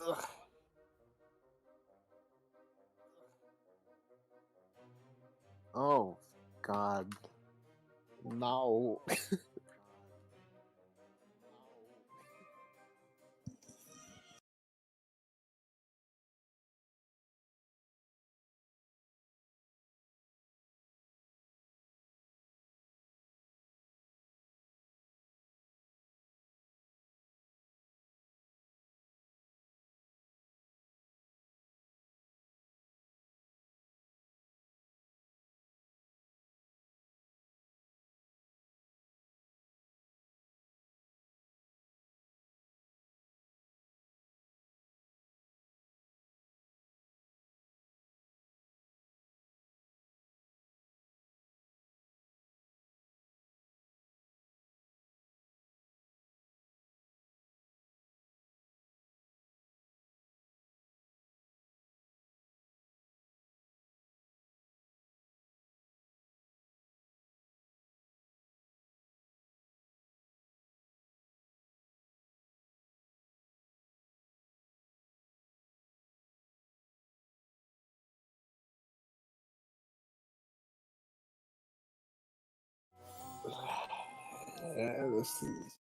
Ugh. Oh, God. No. This is...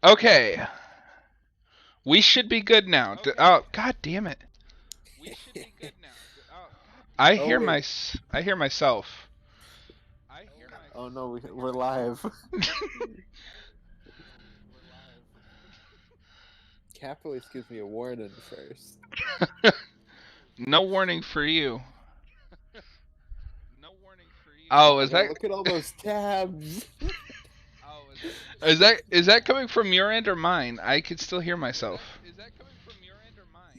Okay. We should be good now. Oh, god damn it. I Oh, hear wait. I hear myself. Oh, no, we're live. Cap always gives me a warning first. No warning for you. Oh, I is know, that... look at all those tabs. Is that coming from your end or mine? I could still hear myself.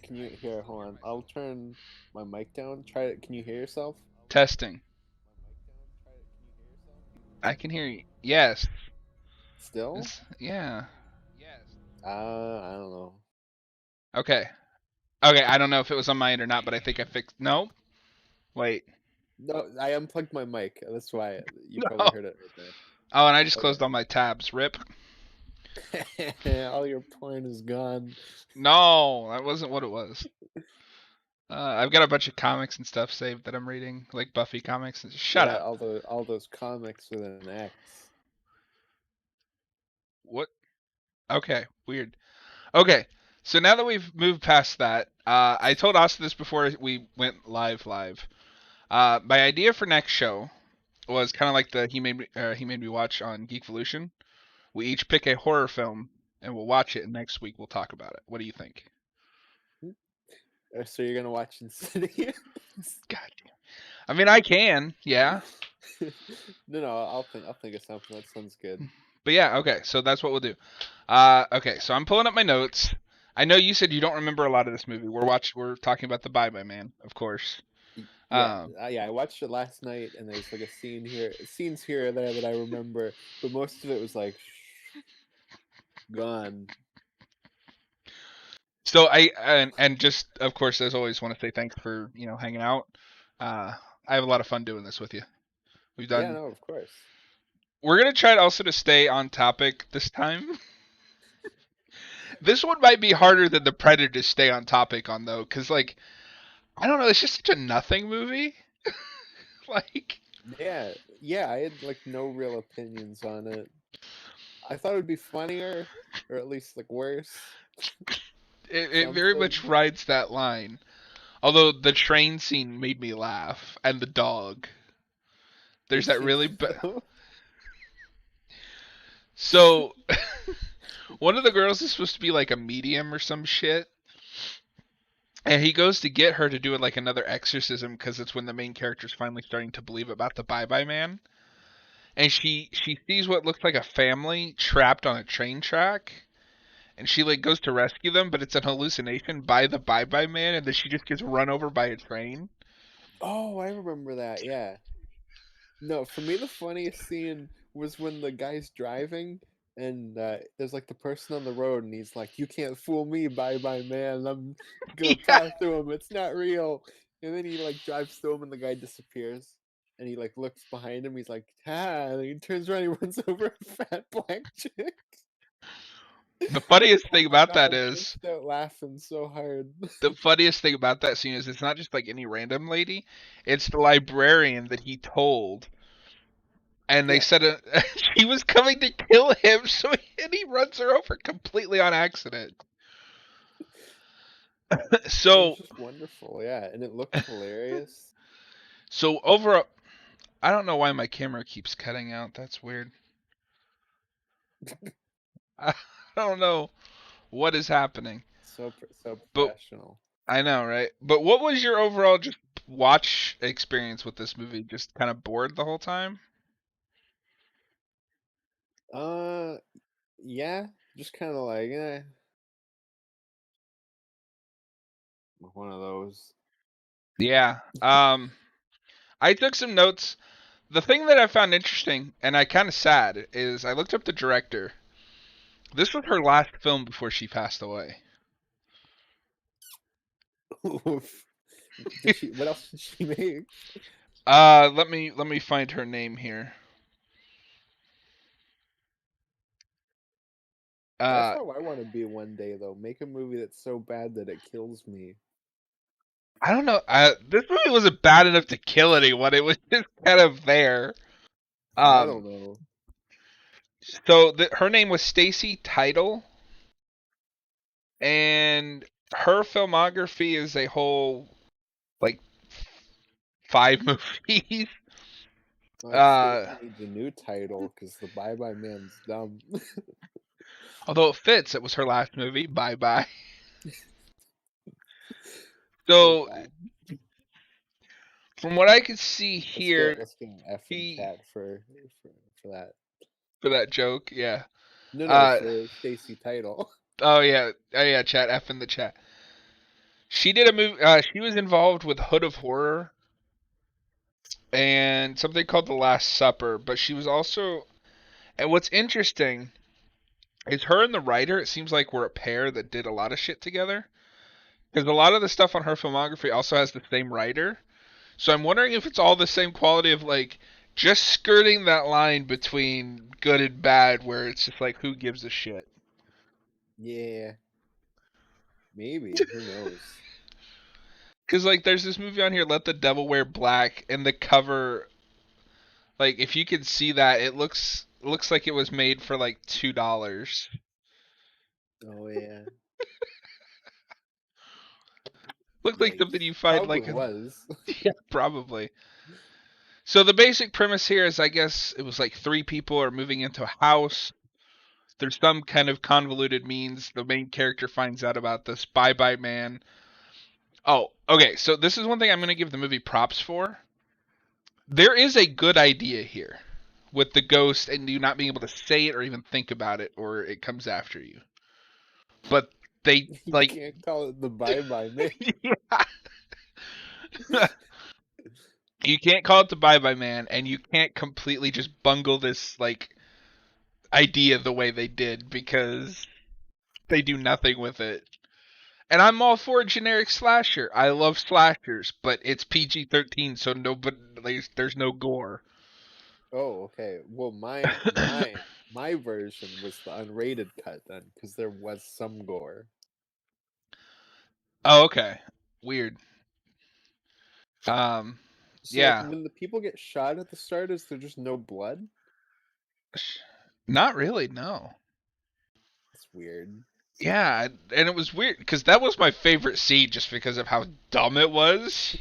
Can you hear? Hold on. I'll turn my mic down. Try it. Can you hear yourself? Testing. I can hear you. Yes. Still? Yeah. I don't know. Okay. Okay, I don't know if it was on my end or not, but I think I fixed. No. Wait. No, I unplugged my mic. That's why you No. probably heard it right Oh, and I just there. closed all my tabs. Rip. Okay. All your porn is gone. No, that wasn't what it was. I've got a bunch of comics and stuff saved that I'm reading, like Buffy comics. Shut Yeah, up. all those comics with an X. What? Okay, weird. Okay, so now that we've moved past that, I told Austin this before we went live. My idea for next show was kind of like the he made me watch on Geekvolution. We each pick a horror film and we'll watch it, and next week we'll talk about it. What do you think? So you're gonna watch Insidious? God damn. I mean, I can, yeah. No, I'll think of something. That sounds good. But yeah, okay. So that's what we'll do. Okay, so I'm pulling up my notes. I know you said you don't remember a lot of this movie. We're talking about the Bye Bye Man, of course. Yeah, Um, yeah. I watched it last night, and there's like scenes here or there that I remember, but most of it was like gone. so and just of course as always want to say thanks for hanging out. I have a lot of fun doing this with you. We've Yeah, done. no, of course. We're gonna try also to stay on topic this time. This one might be harder than the Predator to stay on topic on though, because like I don't know, it's just such a nothing movie. Like Yeah. I had like no real opinions on it. I thought it would be funnier, or at least like worse, it very something. much rides that line. Although the train scene made me laugh, and the dog. There's Which that scene really. though? So, one of the girls is supposed to be like a medium or some shit, and he goes to get her to do like another exorcism because it's when the main character's finally starting to believe about the Bye Bye Man, and she sees what looks like a family trapped on a train track, and she like goes to rescue them, but it's an hallucination by the Bye Bye Man, and then she just gets run over by a train. Oh, I remember that. Yeah. No, for me the funniest scene was when the guy's driving and there's like the person on the road and he's like, "You can't fool me, bye bye man. I'm gonna Yeah. plow through him. It's not real." And then he like drives through him and the guy disappears. And he like looks behind him. He's like, "Ah!" And he turns around. He runs over a fat black chick. The funniest Oh thing my about god! I that is burst out laughing so hard. the funniest thing about that scene is it's not just like any random lady; it's the librarian that he told, and they Yeah, said she was coming to kill him, and he runs her over completely on accident. it was So, just wonderful. Yeah, and it looked hilarious. so over. I don't know why my camera keeps cutting out. That's weird. I don't know what is happening, So but professional. I know, right? But what was your overall just watch experience with this movie? Just kind of bored the whole time? Uh, yeah, just kind of like, one of those. Yeah. I took some notes. The thing that I found interesting and I kind of sad is I looked up the director. This was her last film before she passed away. Oof. Did she? What else did she make? Let me find her name here. That's Uh, how I want to be one day, though. Make a movie that's so bad that it kills me. I don't know. This movie wasn't bad enough to kill anyone. It was just kind of there. I Um, don't know. so her name was Stacy Title, and her filmography is a whole like 5 movies. Uh, Stacy needs a new title because the Bye Bye Man's dumb. although it fits, it was her last movie. Bye bye. So So bad. from what I could see Let's get here, let's get an F in he chat for that. for that joke. Yeah. No, Uh, for Stacy Title. oh yeah, chat F in the chat. She did a movie. She was involved with Hood of Horror and something called The Last Supper. But she was also. And what's interesting is her and the writer. It seems like were a pair that did a lot of shit together. Because a lot of the stuff on her filmography also has the same writer. So I'm wondering if it's all the same quality of like just skirting that line between good and bad, where it's just like who gives a shit. Yeah, maybe. Who knows? Because like there's this movie on here, Let the Devil Wear Black, and the cover, like if you can see that, it looks like it was made for like $2. Oh yeah. Looks like something Yikes. you find Probably like was. yeah, probably. So the basic premise here is, I guess it was like three people are moving into a house. There's some kind of convoluted means the main character finds out about this bye bye man. Oh, okay. So this is one thing I'm going to give the movie props for. There is a good idea here with the ghost and you not being able to say it or even think about it, or it comes after you. But they You like can't call it the Bye Bye Man. you can't call it the bye bye man, and you can't completely just bungle this like idea the way they did because they do nothing with it. And I'm all for a generic slasher. I love slashers, but it's PG-13, so nobody there's no gore. Oh, okay. Well, my version was the unrated cut then, because there was some gore. Oh, okay. Weird. Um, So, like, yeah. when the people get shot at the start, is there just no blood? Not really, no. It's weird. Yeah, and it was weird because that was my favorite scene just because of how dumb it was.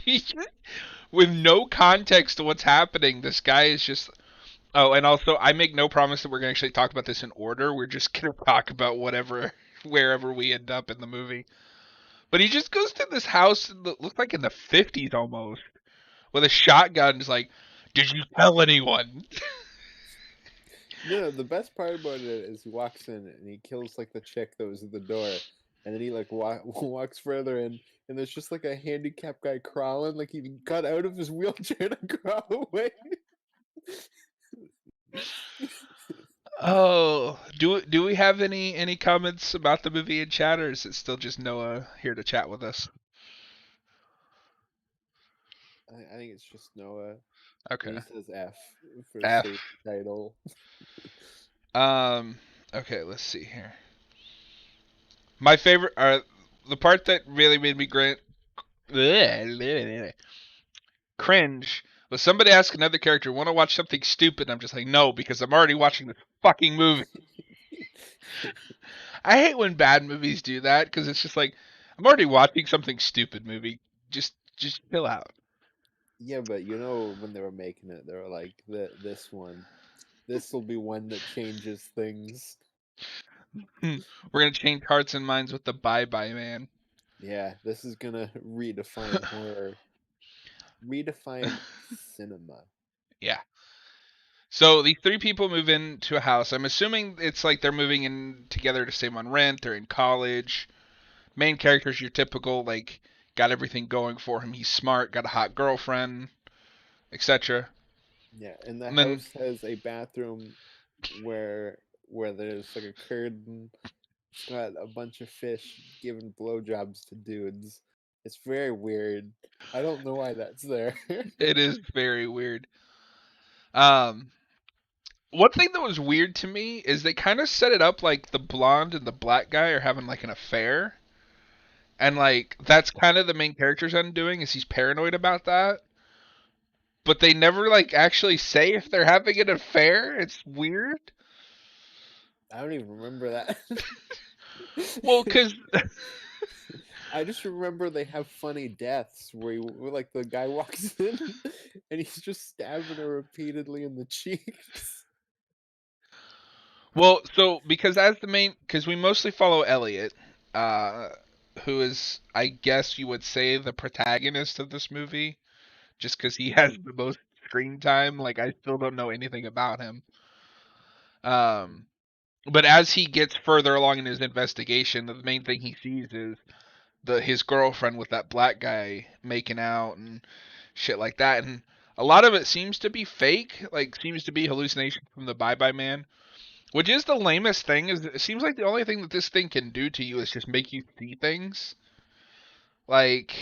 With no context to what's happening, this guy is just. Oh, and also, I make no promise that we're going to actually talk about this in order. We're just going to talk about whatever, wherever we end up in the movie. But he just goes to this house that looked like in the 50s almost, with a shotgun. Is like, did you tell anyone? No, the best part about it is he walks in and he kills like the chick that was at the door, and then he like walks further in, and there's just like a handicapped guy crawling, like he got out of his wheelchair to crawl away. Oh, do we have any comments about the movie in chat, or is it still just Noah here to chat with us? I think it's just Noah, and Okay. he says F for F. safety title. Um. Okay. Let's see here. My favorite, the part that really made me cringe was somebody ask another character, "Want to watch something stupid?" I'm just like, no, because I'm already watching this fucking movie. I hate when bad movies do that because it's just like I'm already watching something stupid movie. Just chill out. Yeah, but you know when they were making it, they were like, this one, this will be one that changes things." We're gonna change hearts and minds with the Bye Bye Man. Yeah, this is gonna redefine horror, redefine cinema. Yeah. So these three people move into a house. I'm assuming it's like they're moving in together to save on rent. They're in college. Main character's your typical like got everything going for him. He's smart, got a hot girlfriend, etc. Yeah, and the And then house has a bathroom where there's like a curtain. It's got a bunch of fish giving blowjobs to dudes. It's very weird. I don't know why that's there. it is very weird. Um, one thing that was weird to me is they kind of set it up like the blonde and the black guy are having like an affair, and like that's kind of the main character's undoing is he's paranoid about that. But they never like actually say if they're having an affair. It's weird. I don't even remember that. Well, cause I just remember they have funny deaths where like the guy walks in and he's just stabbing her repeatedly in the cheeks. well, so because as the main, because we mostly follow Elliot, uh, who is, I guess you would say, the protagonist of this movie, just because he has the most screen time. Like I still don't know anything about him. Um, but as he gets further along in his investigation, the main thing he sees is his girlfriend with that black guy making out and shit like that. And a lot of it seems to be fake, like seems to be hallucination from the Bye Bye Man, which is the lamest thing. Is it seems like the only thing that this thing can do to you is just make you see things. Like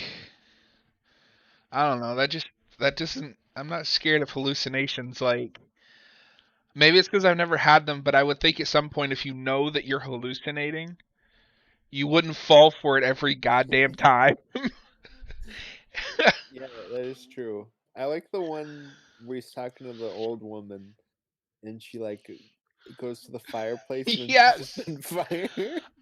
I don't know, that doesn't. I'm not scared of hallucinations. Like maybe it's because I've never had them, but I would think at some point if you know that you're hallucinating, you wouldn't fall for it every goddamn time. Yeah, that is true. I like the one where he's talking to the old woman and she like goes to the fireplace and then she's just Yes. on fire.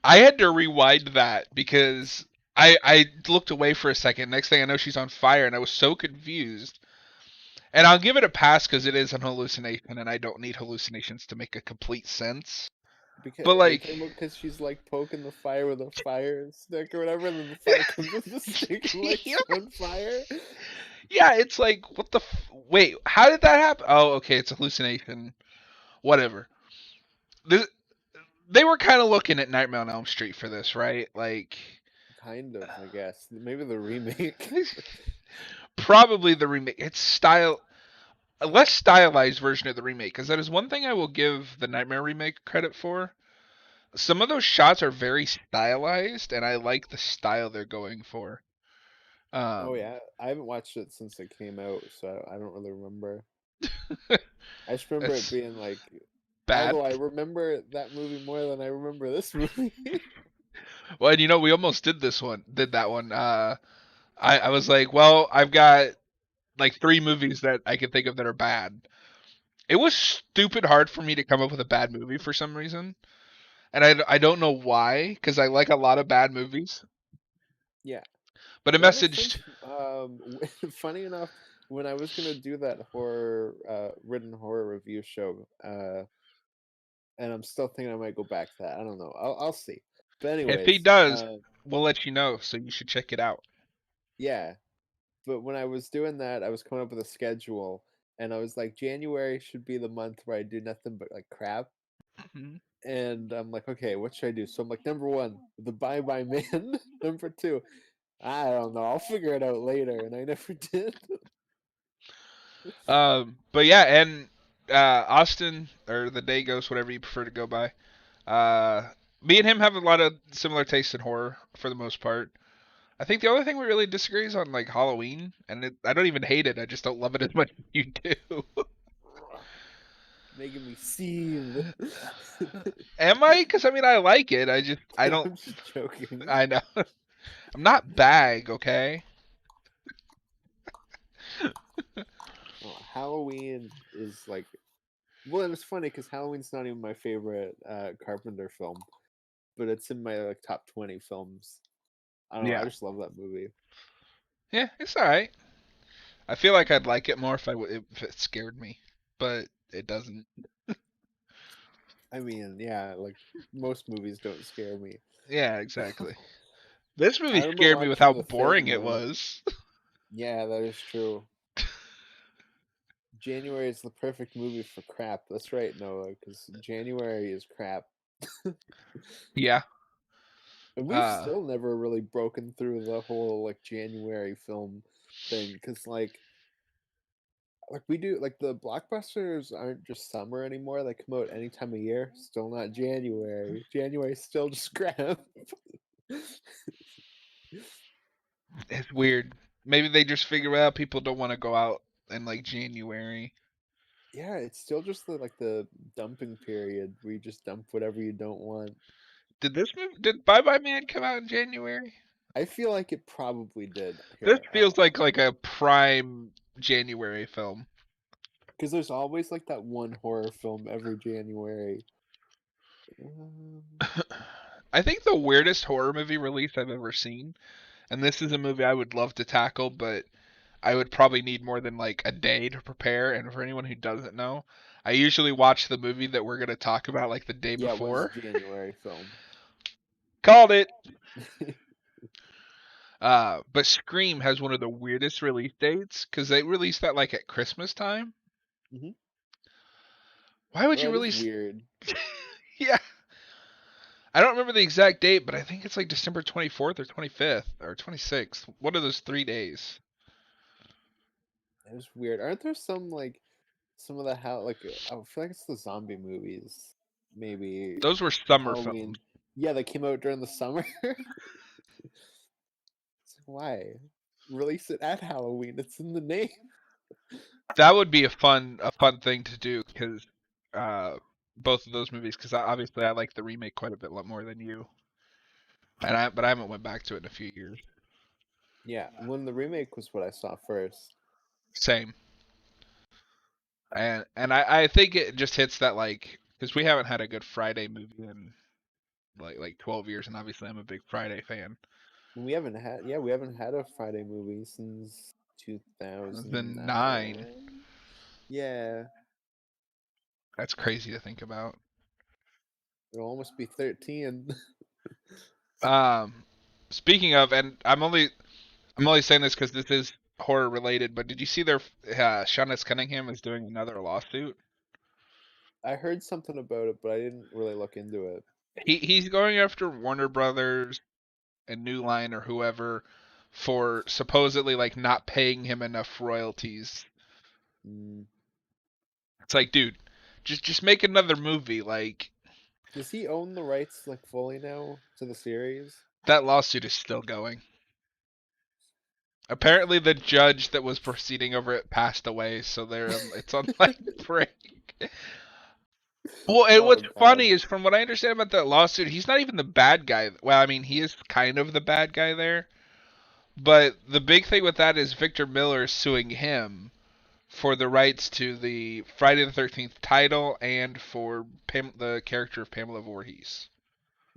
I had to rewind that because I looked away for a second. Next thing I know, she's on fire, and I was so confused. And I'll give it a pass because it is an hallucination, and I don't need hallucinations to make a complete sense. Because But are you like, talking about because she's like poking the fire with a fire stick or whatever, and then the fire comes with the stick and lights yeah, it on fire? yeah, it's like what the wait? How did that happen? Oh, okay, it's a hallucination. Whatever. This, they were kind of looking at Nightmare on Elm Street for this, right? Like, Kind of, I guess. Maybe the remake. probably the remake. It's a less stylized version of the remake, because that is one thing I will give the Nightmare remake credit for. Some of those shots are very stylized, and I like the style they're going for. Oh Um, yeah, I haven't watched it since it came out, so I don't really remember. I just remember it it's being like, bad. although I remember that movie more than I remember this movie. Well, and we almost did that one. I was like, well, I've got like three movies that I can think of that are bad. It was stupid hard for me to come up with a bad movie for some reason, and I don't know why, because I like a lot of bad movies. Yeah, But a that is funny. message. Funny enough, when I was gonna do that horror, written horror review show, and I'm still thinking I might go back to that. I don't know. I'll see. But If he anyways, does, we'll let you know. So you should check it out. yeah. But when I was doing that, I was coming up with a schedule, and I was like, January should be the month where I do nothing but like crap. Mhm. And I'm like, okay, what should I do? So I'm like, number one, the Bye Bye Man. Number two, I don't know. I'll figure it out later, and I never did. But yeah, and Austin or the Dayghost, whatever you prefer to go by. Me and him have a lot of similar tastes in horror for the most part. I think the only thing we really disagree is on like Halloween, and I don't even hate it. I just don't love it as much as you do. Making me seethe. Am I? Because I mean, I like it. I don't. I'm just joking. I know. I'm not bag, okay? Well, Halloween is like, well, and it's funny because Halloween's not even my favorite Carpenter film, but it's in my like top 20 films. I don't know. I Yeah. just love that movie. Yeah, it's all right. I feel like I'd like it more if it scared me, but it doesn't. I mean, yeah, like most movies don't scare me. Yeah, exactly. This I movie remember scared me with watching how The boring Thing it though. was. Yeah, that is true. January is the perfect movie for crap. That's right, Noah, because January is crap. Yeah. And we've Uh, still never really broken through the whole like January film thing, because like we do like the blockbusters aren't just summer anymore. They come out any time of year. Still not January. January's still just crap. it's weird. Maybe they just figure out people don't want to go out in like January. Yeah, it's still just the dumping period where you just dump whatever you don't want. Did Bye Bye Man come out in January? I feel like it probably did This here, feels like a prime January film. because there's always like that one horror film every January. Um, I think the weirdest horror movie release I've ever seen, and this is a movie I would love to tackle, but I would probably need more than like a day to prepare. And for anyone who doesn't know, I usually watch the movie that we're going to talk about like the day yeah, it was a before. January film. Called it. But Scream has one of the weirdest release dates because they released that like at Christmas time. Hmm. Why would you That is release? weird. Yeah, I don't remember the exact date, but I think it's like December 24th or 25th or 26th. One of those 3 days. That is weird. Aren't there some like some of the how like I feel like it's the zombie movies, maybe Those were summer films. Halloween. Yeah, they came out during the summer. It's like, why release it at Halloween? It's in the name. That would be a fun thing to do because uh, both of those movies. Because obviously I like the remake quite a bit more than you, but I haven't went back to it in a few years. Yeah, when the remake was what I saw first. Same, and I think it just hits that like because we haven't had a good Friday movie in like 12 years, and obviously I'm a big Friday fan. We haven't had a Friday movie since The 9, 2009. Yeah, that's crazy to think about. it'll almost be 13. Um, speaking of, and I'm only saying this because this is horror related, but did you see their Sean S. Cunningham is doing another lawsuit? I heard something about it, but I didn't really look into it. He's going after Warner Brothers and New Line or whoever for supposedly like not paying him enough royalties. Mm. It's like, dude, just make another movie. Like Does he own the rights like fully now to the series? that lawsuit is still going. Apparently, the judge that was proceeding over it passed away, so it's on like break. Well, and Oh what's God. funny is, from what I understand about that lawsuit, he's not even the bad guy. Well, I mean, he is kind of the bad guy there, but the big thing with that is Victor Miller is suing him for the rights to the Friday the 13th title and for the character of Pamela Voorhees.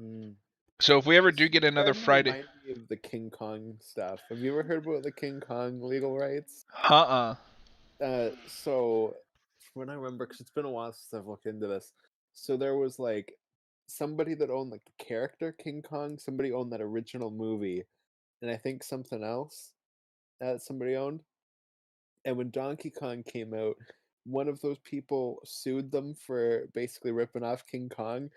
Mm. So if we ever do It's get another starting to Friday, remind me of the King Kong stuff. Have you ever heard about the King Kong legal rights? uh-uh. So from what I remember, because it's been a while since I've looked into this. So there was like somebody that owned like the character King Kong. Somebody owned that original movie, and I think something else that somebody owned. And when Donkey Kong came out, one of those people sued them for basically ripping off King Kong.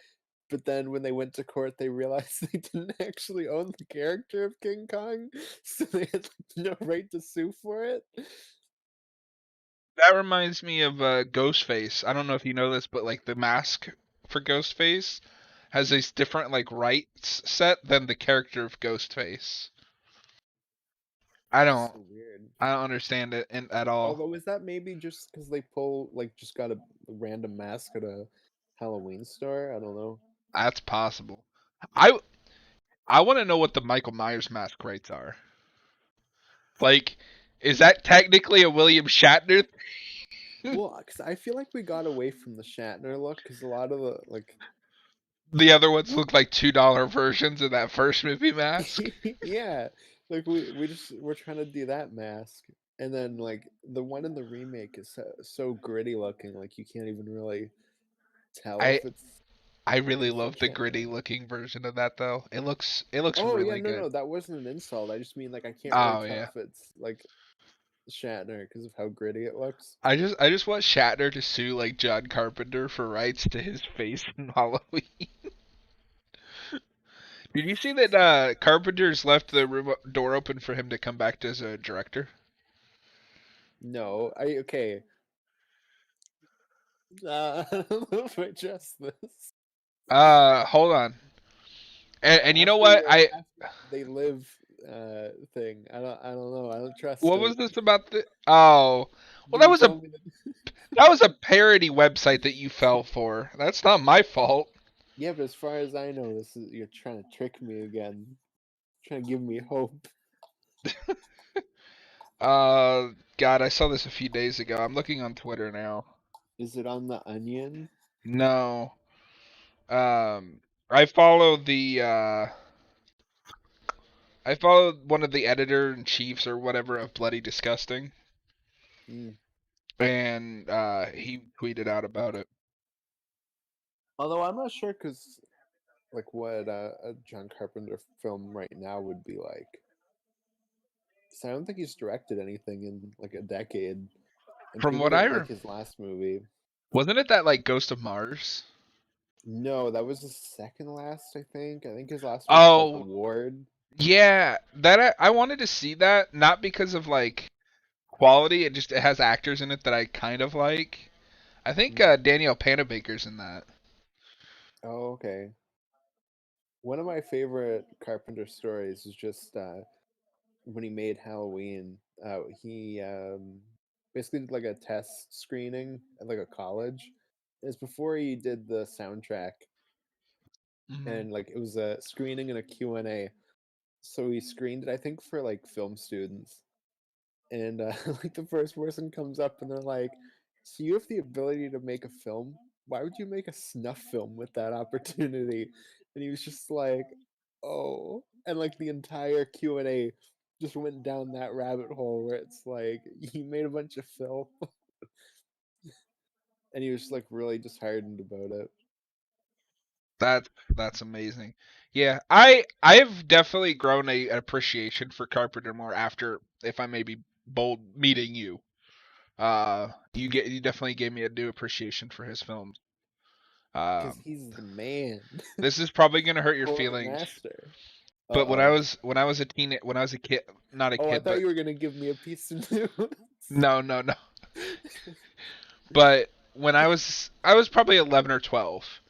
But then when they went to court, they realized they didn't actually own the character of King Kong, so they had like, no right to sue for it. That reminds me of Ghostface. I don't know if you know this, but like the mask for Ghostface has a different like rights set than the character of Ghostface. I don't So weird. I don't understand it at all. Although, is that maybe just because they pull like just got a random mask at a Halloween store? I don't know. That's possible. I I want to know what the Michael Myers mask rights are. Like, is that technically a William Shatner? Well, because I feel like we got away from the Shatner look because a lot of the like, The other ones look like $2 versions of that first movie mask. yeah, like we're trying to do that mask, and then like the one in the remake is so gritty looking, like you can't even really tell I if it's I really based on love the Shatner. gritty looking version of that though. It looks Oh yeah, really no, good. no, that wasn't an insult. I just mean like I can't really Oh tell yeah. if it's like Shatner because of how gritty it looks. I just want Shatner to sue like John Carpenter for rights to his face in Halloween. Did you see that Carpenter's left the door open for him to come back as a director? No, I okay. I don't know if I trust this. Hold on. And you know After what? your I after they live thing, I don't know. I don't trust what it. was this about the Oh, well You told me that. that was a parody website that you fell for. That's not my fault. Yeah, but as far as I know, this is you're trying to trick me again. Trying to give me hope. God, I saw this a few days ago. I'm looking on Twitter now. Is it on the Onion? No. Um, I follow I followed one of the editor in chiefs or whatever of Bloody Disgusting, Mm. and he tweeted out about it. Although I'm not sure, cause like what a John Carpenter film right now would be like. 'Cause I don't think he's directed anything in like a decade, and From people what I didn't like re- his last movie. Wasn't it that like Ghost of Mars? No, that was the second last, I think. I think his last one was called The Oh, Ward. yeah. That I wanted to see that not because of like quality. It has actors in it that I kind of like. I think Mm. Danielle Panabaker's in that. Oh, okay. One of my favorite Carpenter stories is just when he made Halloween. He basically did like a test screening at like a college. It's before he did the soundtrack, Hmm. and like it was a screening and a Q&A. So he screened it, I think, for like film students. And like the first person comes up and they're like, "So you have the ability to make a film? Why would you make a snuff film with that opportunity?" And he was just like, "Oh," and like the entire Q&A just went down that rabbit hole where it's like he made a bunch of film, and he was like really disheartened about it. That's amazing. Yeah, I've definitely grown a appreciation for Carpenter more after, if I may be bold, meeting you. You definitely gave me a new appreciation for his films. Because Um, he's the man, this is probably gonna hurt your poet feelings, master. but Uh-oh. when I was a teen, when I was a kid, not a Oh, I kid, thought but you were gonna give me a piece of news. no, no, no. But when I was probably 11 or 12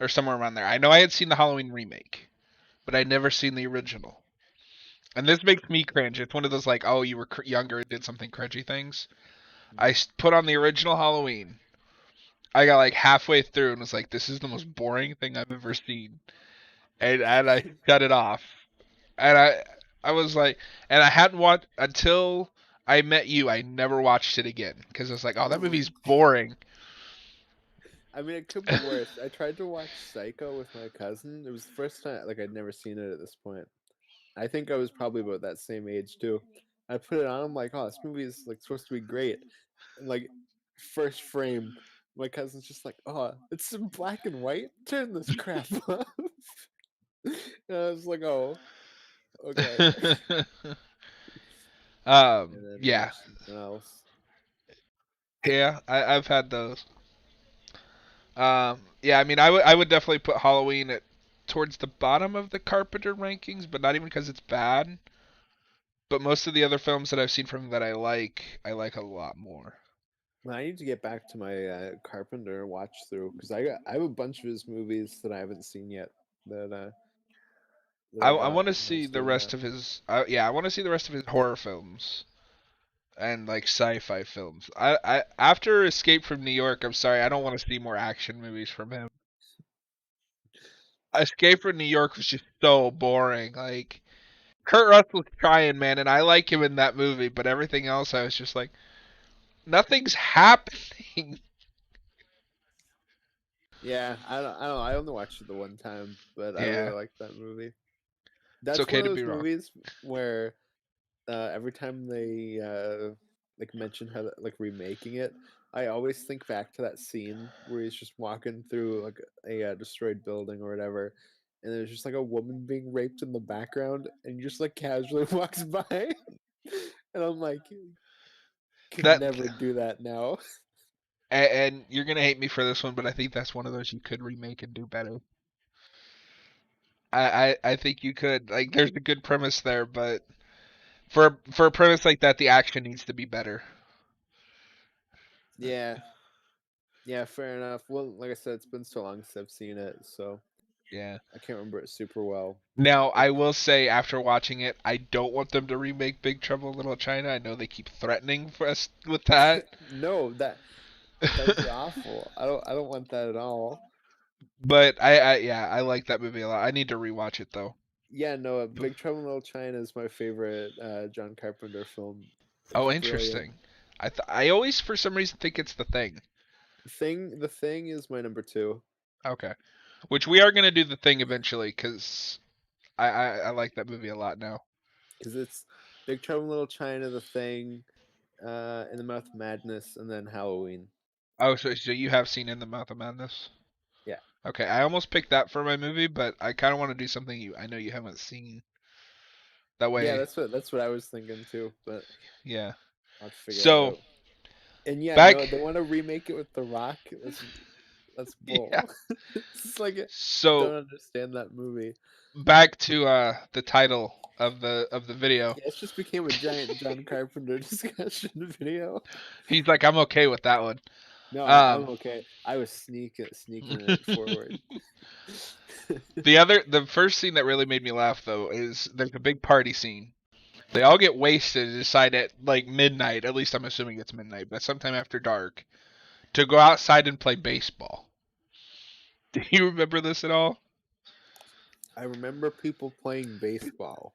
or somewhere around there. I know I had seen the Halloween remake, but I'd never seen the original. And this makes me cringe. It's one of those like, oh, you were younger and did something cringy things. Put on the original Halloween. I got like halfway through and was like, this is the most boring thing I've ever seen, and I shut it off. And I was like, and I hadn't watched until I met you. I never watched it again because I was like, oh, that movie's boring. I mean, it could be worse. I tried to watch Psycho with my cousin. It was the first time, like, I'd never seen it at this point. I think I was probably about that same age, too. I put it on, I'm like, oh, this movie is, like, supposed to be great. And, like, first frame, my cousin's just like, oh, it's in black and white? Turn this crap off. And I was like, oh, okay. And then Yeah, watch something else. yeah, I've had those. Yeah, I mean, I would definitely put Halloween at towards the bottom of the Carpenter rankings, but not even because it's bad. But most of the other films that I've seen from him that I like a lot more. Well, I need to get back to my Carpenter watch through because I have a bunch of his movies that I haven't seen yet that that I I got want to when I see was the doing that. rest of his. Yeah, I want to see the rest of his horror films and like sci-fi films. I after Escape from New York, I'm sorry, I don't want to see more action movies from him. Escape from New York was just so boring. Like Kurt Russell's trying, man, and I like him in that movie, but everything else, I was just like, nothing's happening. Yeah, I don't know. I only watched it the one time, but I Yeah, really like that movie. it's That's one okay of to be those wrong. movies where every time they like mention how like remaking it, I always think back to that scene where he's just walking through like a destroyed building or whatever, and there's just like a woman being raped in the background, and he just like casually walks by, and I'm like, could That never do that now. and you're gonna hate me for this one, but I think that's one of those you could remake and do better. I think you could. Like, there's a good premise there, but for a premise like that, the action needs to be better. Yeah, yeah, fair enough. Well, like I said, it's been so long since I've seen it, so Yeah. I can't remember it super well. Now, But I will say, after watching it, I don't want them to remake Big Trouble in Little China. I know they keep threatening for us with that. no, that would be awful. I don't want that at all. But yeah, I like that movie a lot. I need to rewatch it though. Yeah, no, Big Trouble in Little China is my favorite John Carpenter film. It's Oh, brilliant. interesting. I always for some reason think it's The Thing. The Thing is my number two Okay, which we are gonna do The Thing eventually because I like that movie a lot now. because it's Big Trouble in Little China, The Thing, In the Mouth of Madness, and then Halloween. Oh, so you have seen In the Mouth of Madness? Yeah, Okay, I almost picked that for my movie, but I kind of want to do something I know you haven't seen. That yeah, way, that's what I was thinking too, but yeah. I'll have to figure that So out. And yeah, no, Back, they want to remake it with The Rock. That's yeah. bull. It's like I So don't understand that movie. back to the title of the video. Yeah, it just became a giant John Carpenter discussion video. He's like, I'm okay with that one. No, I'm Um, okay. I was sneaking it forward. the first scene that really made me laugh though is there's a big party scene. They all get wasted and decide at like midnight, at least I'm assuming it's midnight, but sometime after dark, to go outside and play baseball. Do you remember this at all? I remember people playing baseball,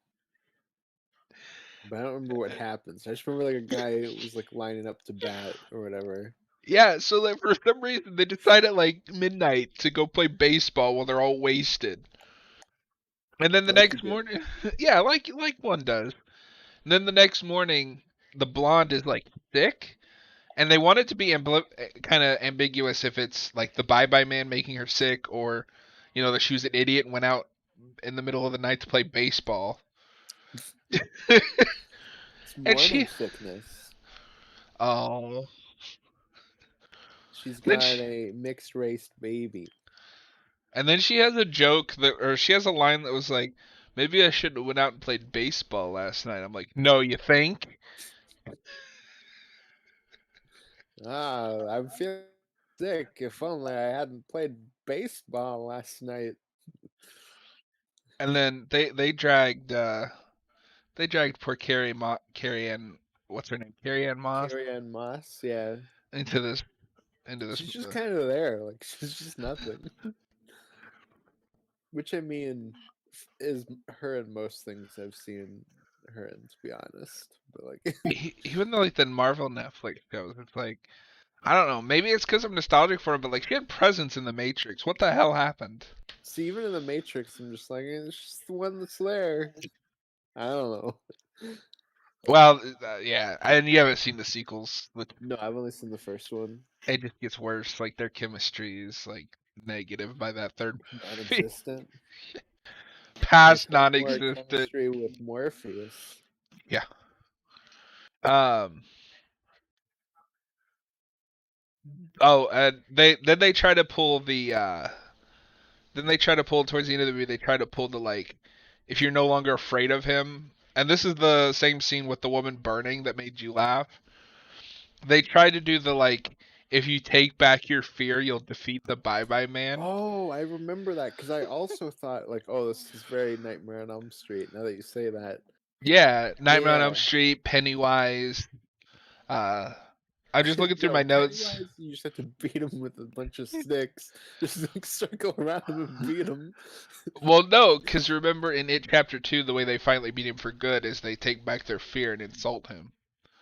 but I don't remember what happens. I just remember like a guy was like lining up to bat or whatever. Yeah, so like for some reason they decide at like midnight to go play baseball while they're all wasted. And then the Like you next do. morning, yeah, like one does. And then the next morning, the blonde is like sick, and they want it to be kind of ambiguous if it's like the Bye Bye Man making her sick, or that she was an idiot and went out in the middle of the night to play baseball. It's And morning she, sickness. oh, She's then got a mixed race baby. then she has a joke or she has a line that was like, maybe I should have went out and played baseball last night. I'm like, no, you think? I'm feeling sick. If only I hadn't played baseball last night. And then they dragged poor Carrie Ann, what's her name, Carrie Ann Moss, Carrie Ann Moss, yeah. into this into this. She's just kind of there. Like, she's just nothing. Which, I mean, is her in most things I've seen her in, to be honest. But, like, Even though like the Marvel Netflix shows, it's like I don't know. Maybe it's because I'm nostalgic for it, but like she had presence in the Matrix. What the hell happened? see, even in The Matrix, I'm just like, it's just the one that's there. I don't know. Well, yeah, and you haven't seen the sequels. Which No, I've only seen the first one. it just gets worse. Like their chemistry is like negative by that third movie. Non-existent. Like Past her non-existent. chemistry with Morpheus. Yeah. Um. Oh, and they try to pull the then they try to pull towards the end of the movie. They try to pull the like, if you're no longer afraid of him. And this is the same scene with the woman burning that made you laugh. They try to do the like, if you take back your fear, you'll defeat the Bye Bye Man. Oh, I remember that because I also thought like, oh, this is very Nightmare on Elm Street. Now that you say that, Yeah, Nightmare on Elm yeah. Street, Pennywise. Uh, I'm just looking through Yo, my notes. Pennywise, you just have to beat him with a bunch of sticks. Just like circle around him and beat him. Well, no, because remember in It Chapter 2, the way they finally beat him for good is they take back their fear and insult him.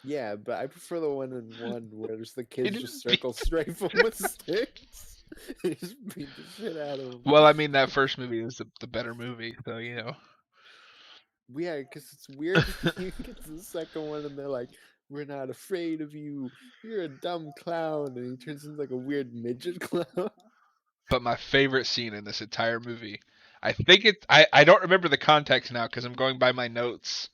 Yeah, but I prefer the one in one where just the He kids just didn't beat. circle strafe him with sticks. They just beat the shit out of him. Well, I mean, that first movie is the better movie, so you know. Yeah, because it's weird when you get to the second one and they're like, "We're not afraid of you. You're a dumb clown," and he turns into like a weird midget clown. But my favorite scene in this entire movie, I think I don't remember the context now because I'm going by my notes.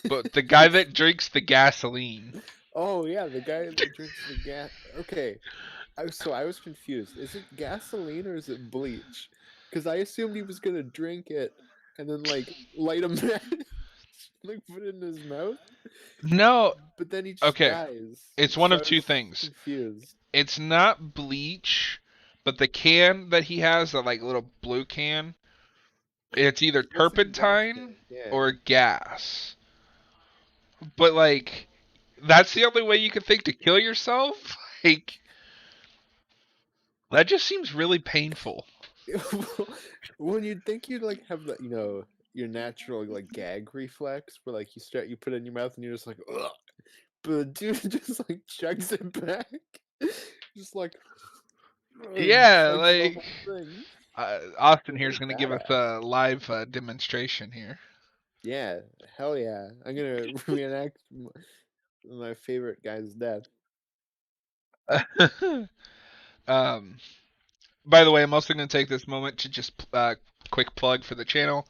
But the guy that drinks the gasoline. Oh yeah, the guy that drinks the gas. Okay, I was confused. Is it gasoline or is it bleach? Because I assumed he was gonna drink it and then like light a match, like put it in his mouth, No, but then he just okay. dies. It's one So of I two was things. confused. It's not bleach, but the can that he has, the like little blue can, it's either It looks like a gas turpentine tank. Yeah. or gas. But like that's the only way you can think to kill yourself? Like that just seems really painful. When you'd think you'd like have the your natural like gag reflex where like you put it in your mouth and you're just like ugh, but the dude just like chugs it back, just like Yeah, chugs the like whole thing. Austin Like, here what is a going to give us badass. a live demonstration here. Yeah, hell yeah! I'm gonna reenact my favorite guy's death. um, by the way, I'm also going to take this moment to just quick plug for the channel.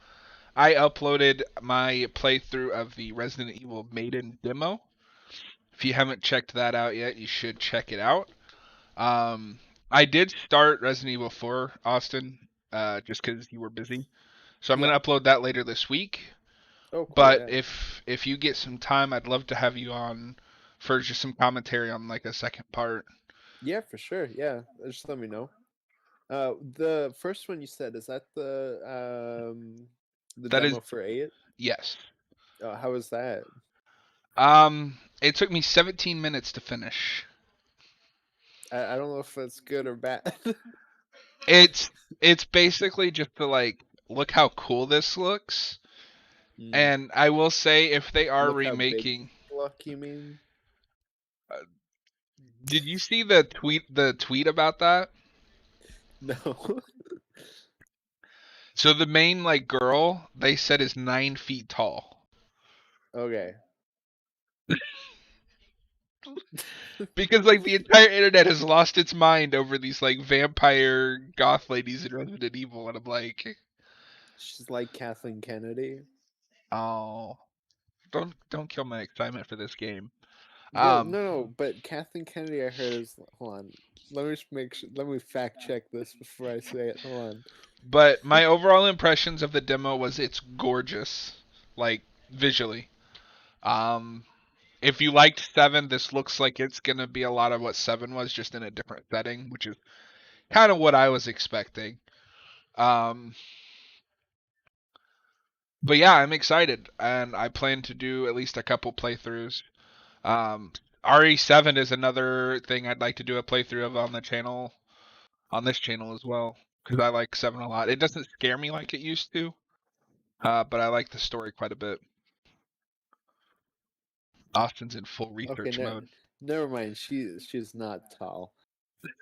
I uploaded my playthrough of the Resident Evil Maiden demo. If you haven't checked that out yet, you should check it out. Um, I did start Resident Evil 4, Austin, just because you were busy. So I'm Yeah. gonna upload that later this week. Oh, cool. But Yeah. if you get some time, I'd love to have you on for just some commentary on like a second part. Yeah, for sure. Yeah. Just let me know. The first one you said, is that the That is demo for 8? yes. How was that? It took me 17 minutes to finish. I don't know if that's good or bad. It's it's basically just to like look how cool this looks. Mm. And I will say if they are Look how big remaking, look, you mean? uh, did you see the tweet about that? No. So the main like girl they said is 9 feet tall Okay. because like the entire internet has lost its mind over these like vampire goth ladies in Resident Evil, and I'm like, She's like Kathleen Kennedy. oh, don't kill my excitement for this game. Well, Um, no, but Kathleen Kennedy, I heard is. Hold on. Let me just make sure. Let me fact check this before I say it. Hold but on. my overall impressions of the demo was it's gorgeous, like visually. Um, if you liked Seven, this looks like it's gonna be a lot of what Seven was, just in a different setting, which is kind of what I was expecting. Um, but yeah, I'm excited, and I plan to do at least a couple playthroughs. Um, RE7 is another thing I'd like to do a playthrough of on the channel, on this channel as well, because I like Seven a lot. It doesn't scare me like it used to, but I like the story quite a bit. Austin's in full Okay, research mode. never mind. She's not tall.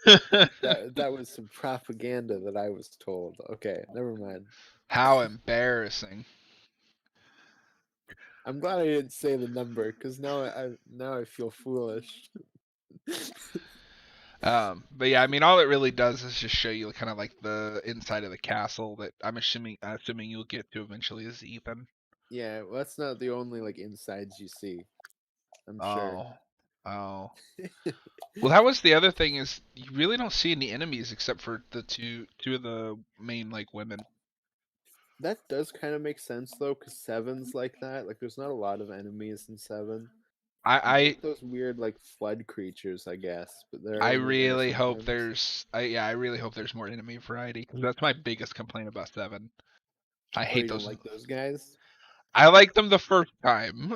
That was some propaganda that I was told. Okay, never mind. How embarrassing. I'm glad I didn't say the number because now I feel foolish. But yeah, I mean, all it really does is just show you kind of like the inside of the castle that assuming you'll get to eventually is Ethan. Yeah, well, that's not the only like insides you see. I'm sure. Oh, oh. Well, that was the other thing is you really don't see any enemies except for the two of the main like women. That does kind of make sense though, because Seven's like that. Like, there's not a lot of enemies in Seven. You I get those weird like flood creatures, I guess, but they're I only there really hope sometimes. I really hope there's more enemy variety because that's my biggest complaint about Seven. I Oh, hate you don't those. like those guys? I like them the first time,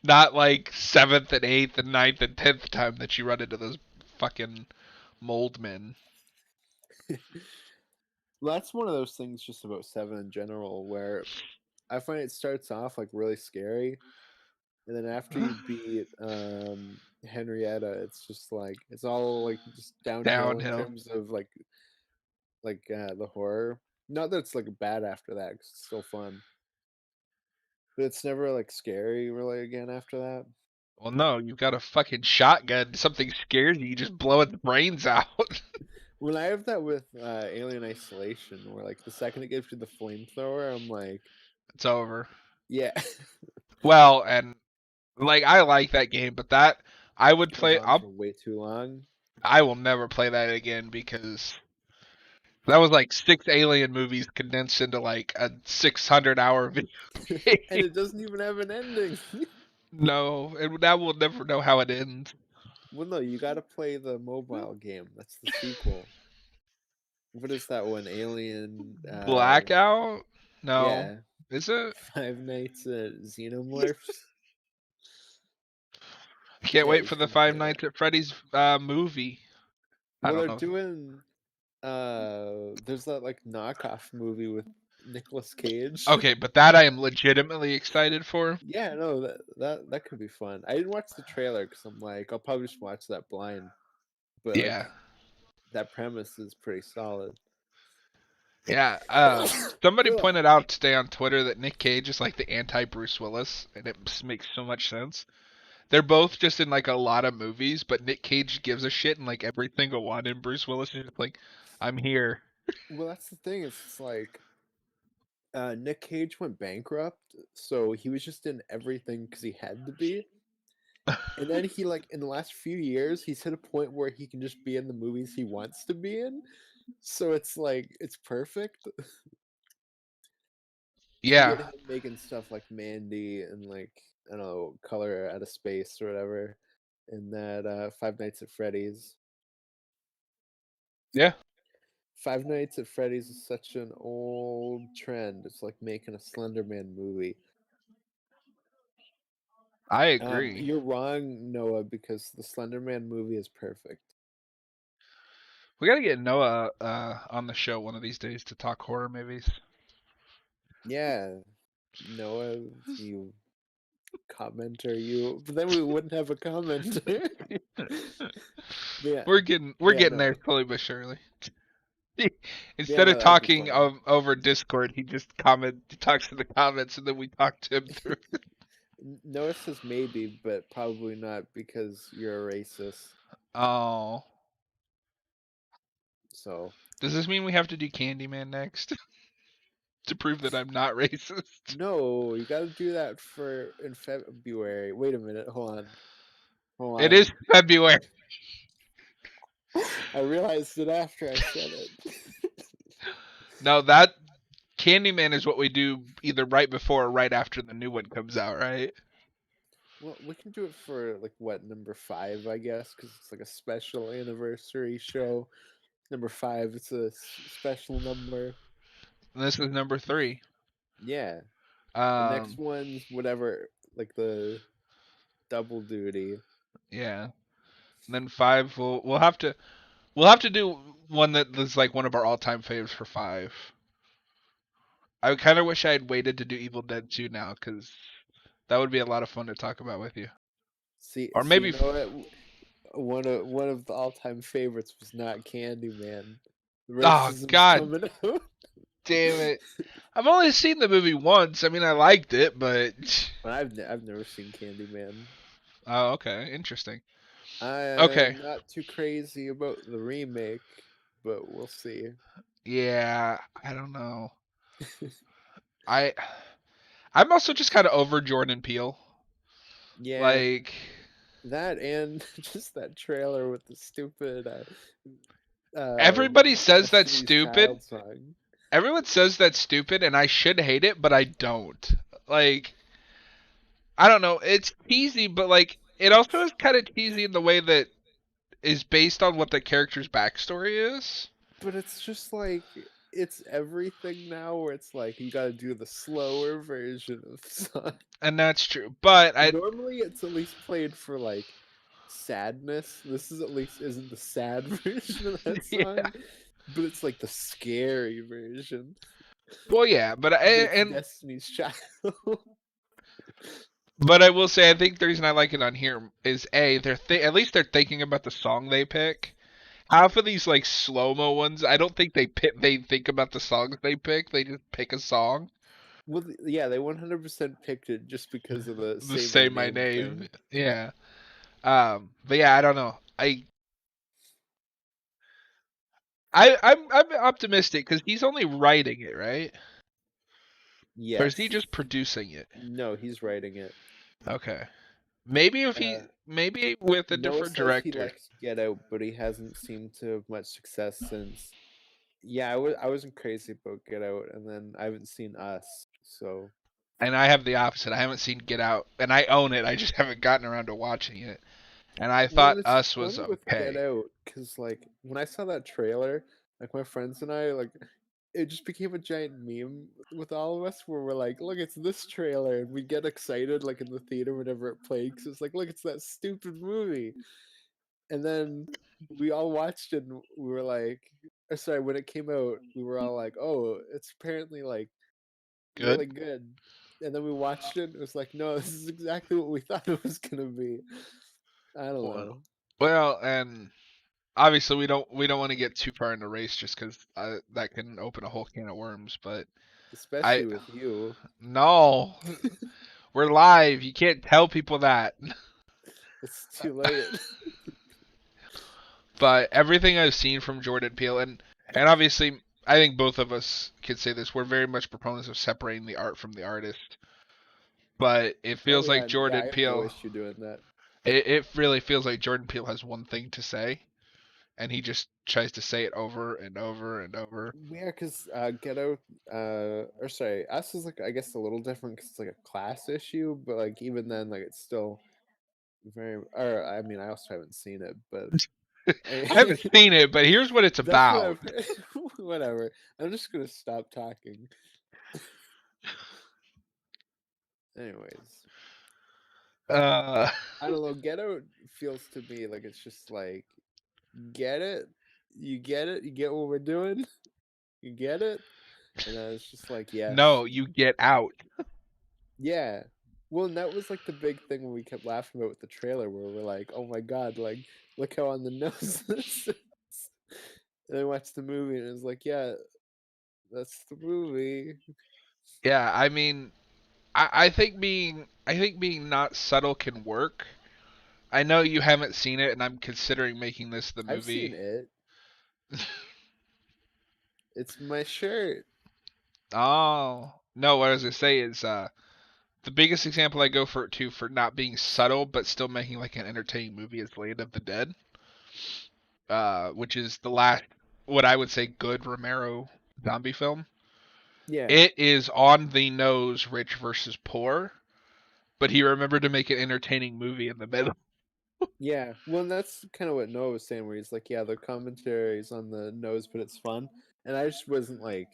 not like seventh and eighth and ninth and 10th time that you run into those fucking mold men. Well, that's one of those things just about Seven in general, where I find it starts off like really scary, and then after you beat Henrietta, it's just like it's all like just downhill in Downhill. terms of the horror. Not that it's like bad after that, 'cause it's still fun, but it's never like scary really again after that. Well, no, you've got a fucking shotgun. Something scares you, you just blow its brains out. When I have that with Alien Isolation, where like the second it gives you the flamethrower, I'm like, It's over. yeah, Well, and like I like that game, but that I would goes play. on for way too long. I will never play that again because that was like 6 Alien movies condensed into like a 600-hour video And game. it doesn't even have an ending. No, and that we'll never know how it ends. Well, no, you got to play the mobile game. That's the sequel. What is that one? Alien. Blackout? No, Yeah, is it? Five Nights at Xenomorphs. I can't Yeah, wait you for the should Five play that. Nights at Freddy's movie. I Well, don't they're know. doing. There's that like knockoff movie with Nicolas Cage. Okay, but that I am legitimately excited for. Yeah, no, that could be fun. I didn't watch the trailer because I'm like, I'll probably just watch that blind. But Yeah, like, that premise is pretty solid. yeah. Somebody Ugh. pointed out today on Twitter that Nick Cage is like the anti Bruce Willis, and it makes so much sense. They're both just in like a lot of movies, but Nick Cage gives a shit in like every single one, and Bruce Willis is just like, I'm here. Well, that's the thing. It's like Nick Cage went bankrupt, so he was just in everything because he had to be. And then he like in the last few years, he's hit a point where he can just be in the movies he wants to be in. So it's like it's perfect. You Yeah, get him making stuff like Mandy and like I don't know, Color Out of Space or whatever, and that Five Nights at Freddy's. yeah, Five Nights at Freddy's is such an old trend. It's like making a Slender Man movie. I agree. You're wrong, Noah, because the Slender Man movie is perfect. We gotta get Noah on the show one of these days to talk horror movies. Yeah, Noah, you commenter, you. But then we wouldn't have a commenter. Yeah, We're yeah, getting there no, slowly but surely. yeah, Instead of no, that'd be talking funny. over Discord, he talks to the comments, and then we talk to him through. Noah says maybe, but probably not because you're a racist. Oh, So does this mean we have to do Candyman next to prove that I'm not racist? no, you got to do that for in February. Wait a minute, hold It on. is February. I realized it after I said it. No, that Candyman is what we do either right before or right after the new one comes out, right? Well, we can do it for like what number 5, I guess, because it's like a special anniversary show. Number 5, it's a special number. And this is number 3. Yeah, the next Um, one's whatever, like the double duty. yeah. And then 5, we'll have to do one that is like one of our all-time faves for 5. I kind of wish I had waited to do Evil Dead 2 now, because that would be a lot of fun to talk about with you. Or See, maybe. you know what? One of the all-time favorites was not Candyman. The Oh racism's God coming out. damn it! I've only seen the movie once. I mean, I liked it, but But I've never seen Candyman. oh, okay, interesting. Okay, I'm not too crazy about the remake, but we'll see. yeah, I don't know. I I'm also just kind of over Jordan Peele. Yeah, Like that and just that trailer with the stupid everybody says that's Destiny's stupid. Child song. Everyone says that's stupid, and I should hate it, but I don't. Like I don't know. It's cheesy, but like it also is kind of cheesy in the way that is based on what the character's backstory is. But it's just like it's everything now where it's like you got to do the slower version of the song. And that's true. But I Normally it's at least played for like sadness. This is at least isn't the sad version of that yeah. song, but it's like the scary version. Well, yeah, but But it's and Destiny's Child. but I will say I think the reason I like it on here is they're at least they're thinking about the song they pick. Half of these like slow mo ones, I don't think they think about the songs they pick. They just pick a song. Well, yeah, they 100% picked it just because of the The "Say My say my Name" name. thing. Yeah. But yeah, I don't know. I'm optimistic because he's only writing it, right? Or is he Yes. just producing it? No, he's writing it. Okay. Maybe if Uh, he maybe with a Noah different says he director. likes Get Out, but he hasn't seemed to have much success since. Yeah, I wasn't crazy about Get Out, and then I haven't seen Us, so. And I have the opposite. I haven't seen Get Out, and I own it. I just haven't gotten around to watching it. And I Well, thought it's Us was funny with Get okay. Out, because, like, when I saw that trailer, like, my friends and I, like, it just became a giant meme with all of us where we're like, look, it's this trailer, and we get excited, like, in the theater whenever it played, because it's like, look, it's that stupid movie. And then we all watched it, and we were like, or sorry, when it came out, we were all like, oh, it's apparently, like, Good. really good. And then we watched it, and it was like, no, this is exactly what we thought it was gonna be. I don't Well, know. well, and obviously we don't want to get too far into race just because that can open a whole can of worms. But I Especially with you. no, we're live. You can't tell people that. It's too late. But everything I've seen from Jordan Peele, and obviously I think both of us can say this, we're very much proponents of separating the art from the artist. But it Oh feels like yeah, yeah, I Jordan have no Peele, issue doing that. It really feels like Jordan Peele has one thing to say, and he just tries to say it over and over and over. Yeah, because Get Out, or sorry, Us is like I guess a little different because it's like a class issue, but like even then, like it's still very. Or I mean, I also haven't seen it, but I haven't seen it, but here's what it's that's what about. I've heard. Whatever. I'm just gonna stop talking. Anyways, Uh, I don't know. Get Out feels to me like it's just like get it, you get it, you get what we're doing, you get it, and I was just like, yes, no, you get out. yeah. Well, and that was like the big thing when we kept laughing about with the trailer, where we're like, oh my god, like look how on the nose this is. And I watched the movie and it was like, yeah, that's the movie. Yeah, I mean, I think being not subtle can work. I know you haven't seen it, and I'm considering making this the I've seen movie. it. It's my shirt. Oh no, what I was gonna say is the biggest example I go for it too for not being subtle but still making like an entertaining movie is Land of the Dead, which is the last what I would say good Romero zombie film. Yeah. It is on the nose, rich versus poor, but he remembered to make an entertaining movie in the middle. Yeah, well, and that's kind of what Noah was saying, where he's like, "Yeah, the commentary is on the nose, but it's fun," and I just wasn't like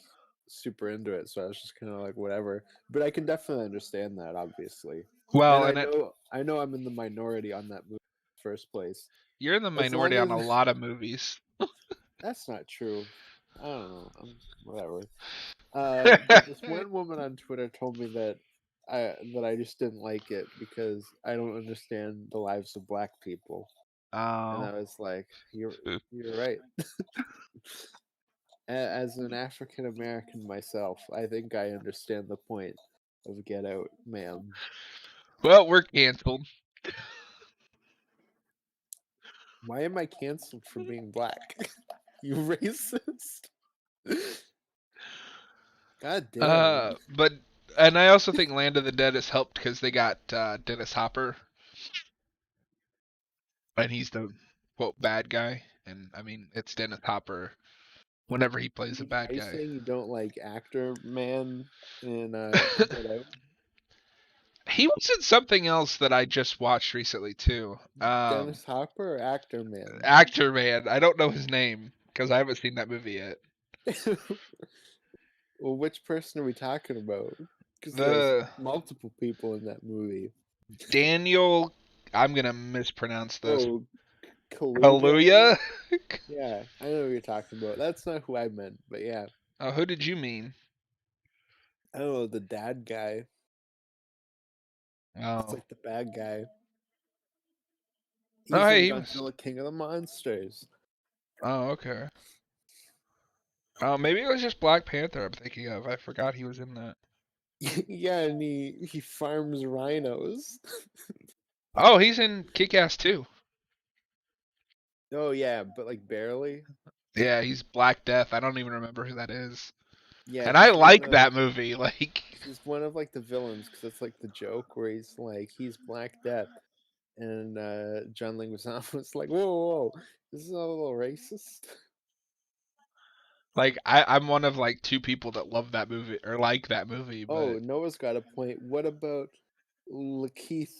super into it, so I was just kind of like, whatever. But I can definitely understand that, obviously, and Well, I and know, I know, I'm in the minority on that movie in the first place. you're in the As long minority on as a lot of movies. that's not true, I don't know. Whatever. But this one woman on Twitter told me that I just didn't like it because I don't understand the lives of black people. And Oh. I was like, you're right. As an African American myself, I think I understand the point of Get Out, ma'am. Well, we're canceled. Why am I canceled for being black? You racist. God damn. But and I also think Land of the Dead has helped because they got Dennis Hopper, and he's the quote bad guy. And I mean, it's Dennis Hopper whenever he plays a Are bad you guy. saying you don't like actor man in Get Out? He was in something else that I just watched recently too. Dennis Hopper or actor man? Actor man, I don't know his name because I haven't seen that movie yet. Well, which person are we talking about? Because there's The multiple people in that movie. Daniel, I'm gonna mispronounce this. Oh, Kaluuya? Kaluuya. Yeah, I know what you're talking about. That's not who I meant, but yeah. Oh, who did you mean? I don't know, the dad guy. It's Oh, like the bad guy. oh, He's hey, in he was. Godzilla King of the Monsters. Oh, okay. Oh, maybe it was just Black Panther I'm thinking of. I forgot he was in that. Yeah, and he farms rhinos. Oh, he's in Kick-Ass too. Oh yeah, but like barely. Yeah, he's Black Death. I don't even remember who that is. Yeah, And I he's one like of that movie. Like, he's one of like the villains because it's like the joke where he's Black Death, and John Leguizamo was like, whoa, whoa, this is a little racist. I'm one of like two people that love that movie or like that movie, Oh, but Noah's got a point. What about Lakeith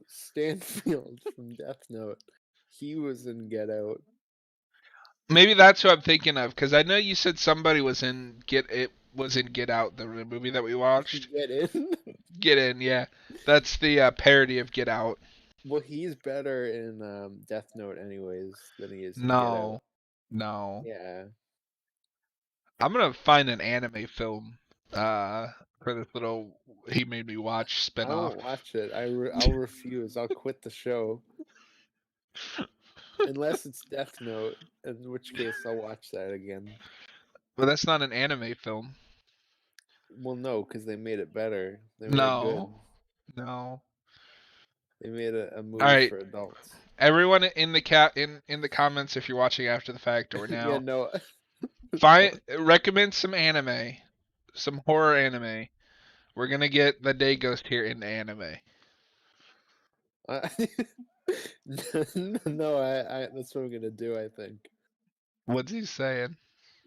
Stanfield from Death Note? He was in Get Out. maybe that's who I'm thinking of because I know you said somebody was in Get Out, the movie that we watched. Get in? Get In, yeah. That's the parody of Get Out. Well, he's better in Death Note, anyways, than he is in Get Out. No, no. Yeah, I'm gonna find an anime film for this little he made me watch I spinoff. won't watch it. I'll refuse. I'll quit the show unless it's Death Note, in which case I'll watch that again. But that's not an anime film. Well, no, because they made it better. They made it No, good. no. They made a All movie right, for adults. everyone in the in the comments, if you're watching after the fact or Yeah, now, no. find recommend some anime, some horror anime. We're gonna get the Day Ghost here into anime. Uh, No, that's what I'm gonna do, I think. What's he saying?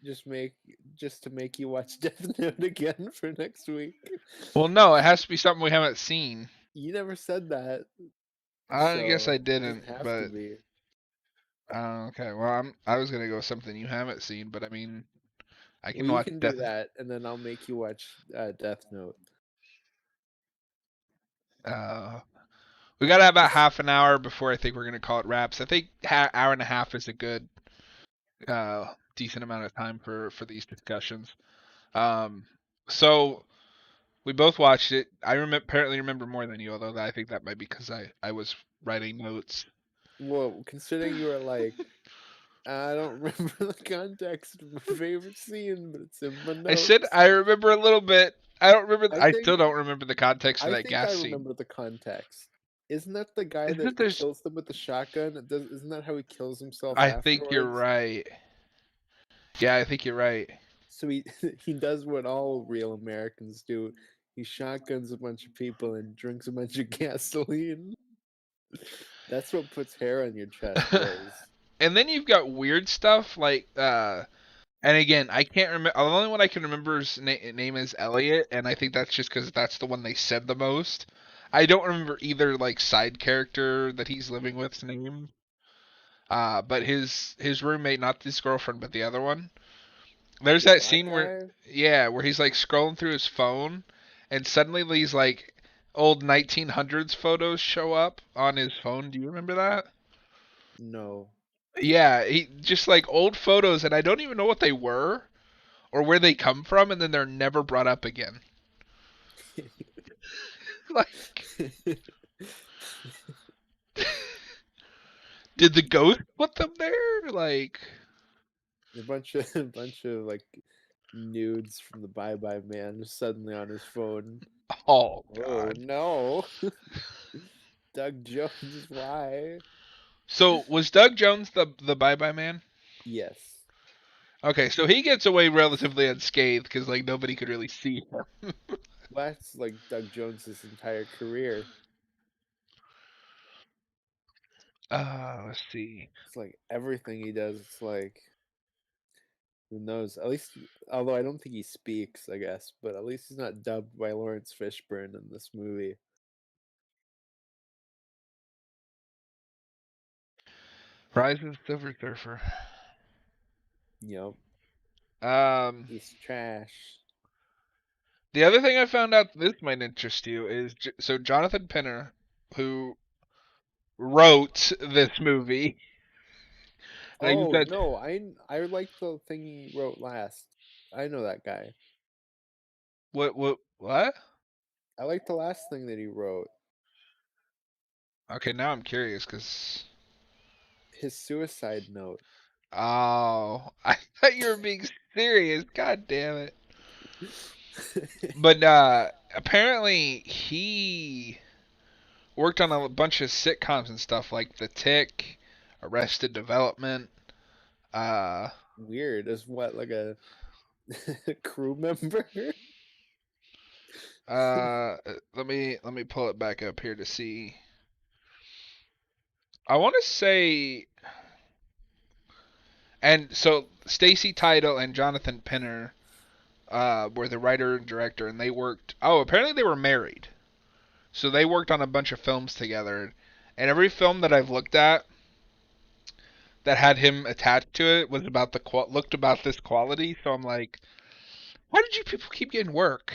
Just make just to make you watch Death Note again for next week. Well, no, it has to be something we haven't seen. You never said that, I guess so I it doesn't didn't, have to but be. okay. Well, I was gonna go with something you haven't seen, but I mean, I Well, can you watch can do Death. that, and then I'll make you watch Death Note. Uh, we got about half an hour before I think we're gonna call it wraps. I think hour and a half is a good, decent amount of time for these discussions. Um, so we both watched it. I apparently remember more than you, although I think that might be because I was writing notes. Well, considering you were like, I don't remember the context of my favorite scene, but it's in my I said notes. I remember a little bit. I don't remember. I I still think don't remember the context of I that think I gas scene. remember the context. Isn't that the guy Isn't that there's? kills them with the shotgun? Isn't that how he kills himself I think you're afterwards? right. Yeah, I think you're right. So he he does what all real Americans do. He shotguns a bunch of people and drinks a bunch of gasoline. That's what puts hair on your chest, boys. And then you've got weird stuff like and again, I can't remember. The only one I can remember his name is Elliot, and I think that's just because that's the one they said the most. I don't remember either like side character that he's living with's name. But his roommate, not his girlfriend, but the other one. There's The that black scene where, guy? yeah, where he's like scrolling through his phone, and suddenly these like old 1900s photos show up on his phone. Do you remember that? No. Yeah, he just like old photos, and I don't even know what they were or where they come from, and then they're never brought up again. Like, did the ghost put them there? Like, A bunch of like nudes from the Bye Bye Man just suddenly on his phone. oh Oh god. no. Doug Jones, why? So was Doug Jones the Bye Bye Man? Yes. Okay, so he gets away relatively unscathed because like nobody could really see him. Well, that's like Doug Jones's entire career. Let's see. It's like everything he does, it's like who knows? At least although I don't think he speaks, I guess, but at least he's not dubbed by Lawrence Fishburne in this movie. Rise of the Silver Surfer. Yep. Um, He's trash. the other thing I found out this might interest you is so Jonathan Pinner, who wrote this movie. And I use Oh that. no, I like the thing he wrote last. I know that guy. What? I like the last thing that he wrote. Okay, now I'm curious because His suicide note. oh, I thought you were being serious. God damn it! But apparently he worked on a bunch of sitcoms and stuff like The Tick, Arrested Development. Uh, Weird. As what, like a crew member? let me pull it back up here to see. I want to say, and so Stacy Tidal and Jonathan Pinner were the writer and director, and they worked. Oh, apparently they were married, so they worked on a bunch of films together. And every film that I've looked at that had him attached to it was about looked about this quality. So I'm like, why did you people keep getting work?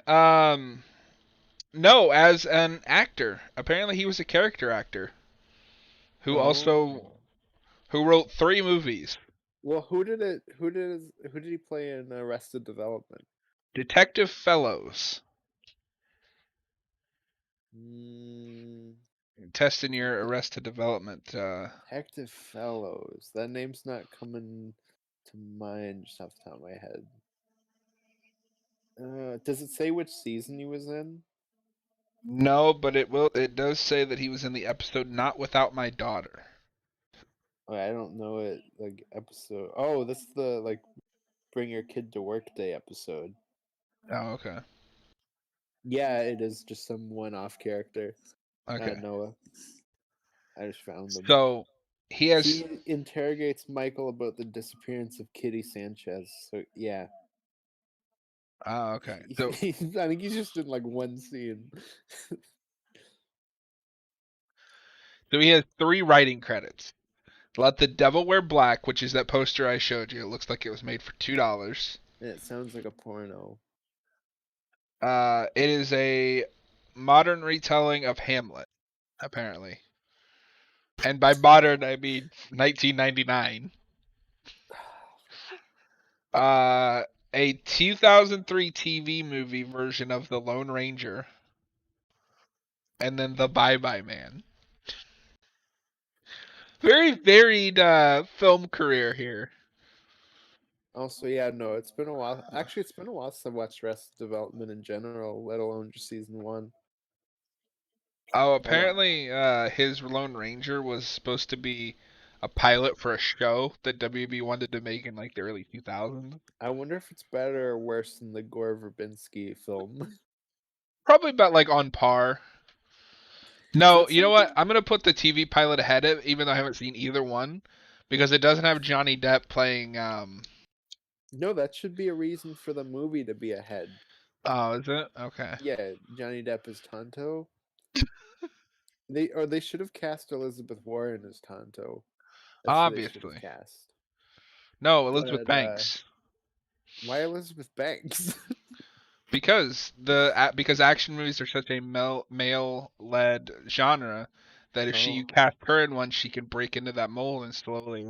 um, no, as an actor. Apparently he was a character actor who also Oh. who wrote 3 movies. Well, who did he play in Arrested Development? Detective Fellows. Mm, Testing your Arrested Development. Detective Fellows. That name's not coming to mind just off the top of my head. Does it say which season he was in? No, but it will. It does say that he was in the episode "Not Without My Daughter." Oh, I don't know it. Like episode. Oh, that's the like bring your kid to work day episode. Oh, okay. Yeah, it is just some one-off character. Okay. Noah. I just found him. So he has. He interrogates Michael about the disappearance of Kitty Sanchez. So yeah, Oh, okay. So I think he's just in like one scene. he has 3 writing credits. Let the Devil Wear Black, which is that poster I showed you. It looks like it was made for $2. It sounds like a porno. It is a modern retelling of Hamlet, apparently. And by modern, I mean 1999. Uh, a 2003 TV movie version of The Lone Ranger, and then The Bye Bye Man. Very varied film career here. Also, yeah, no, it's been a while. Actually, it's been a while since I've watched Arrested Development in general, let alone just season one. Oh, Although apparently his Lone Ranger was supposed to be a pilot for a show that WB wanted to make in like the early 2000s. I wonder if it's better or worse than the Gore Verbinski film. Probably about like on par. Is No, that you know what? something? I'm gonna put the TV pilot ahead of, even though I haven't seen either one, because it doesn't have Johnny Depp playing. No, that should be a reason for the movie to be ahead. Oh, is it? Okay. Yeah, Johnny Depp as Tonto. They should have cast Elizabeth Warren as Tonto. That's who they should have Obviously. cast. No, Elizabeth But Banks. why Elizabeth Banks? Because action movies are such a male led genre that if you Oh, cast her in one, she can break into that mold and slowly.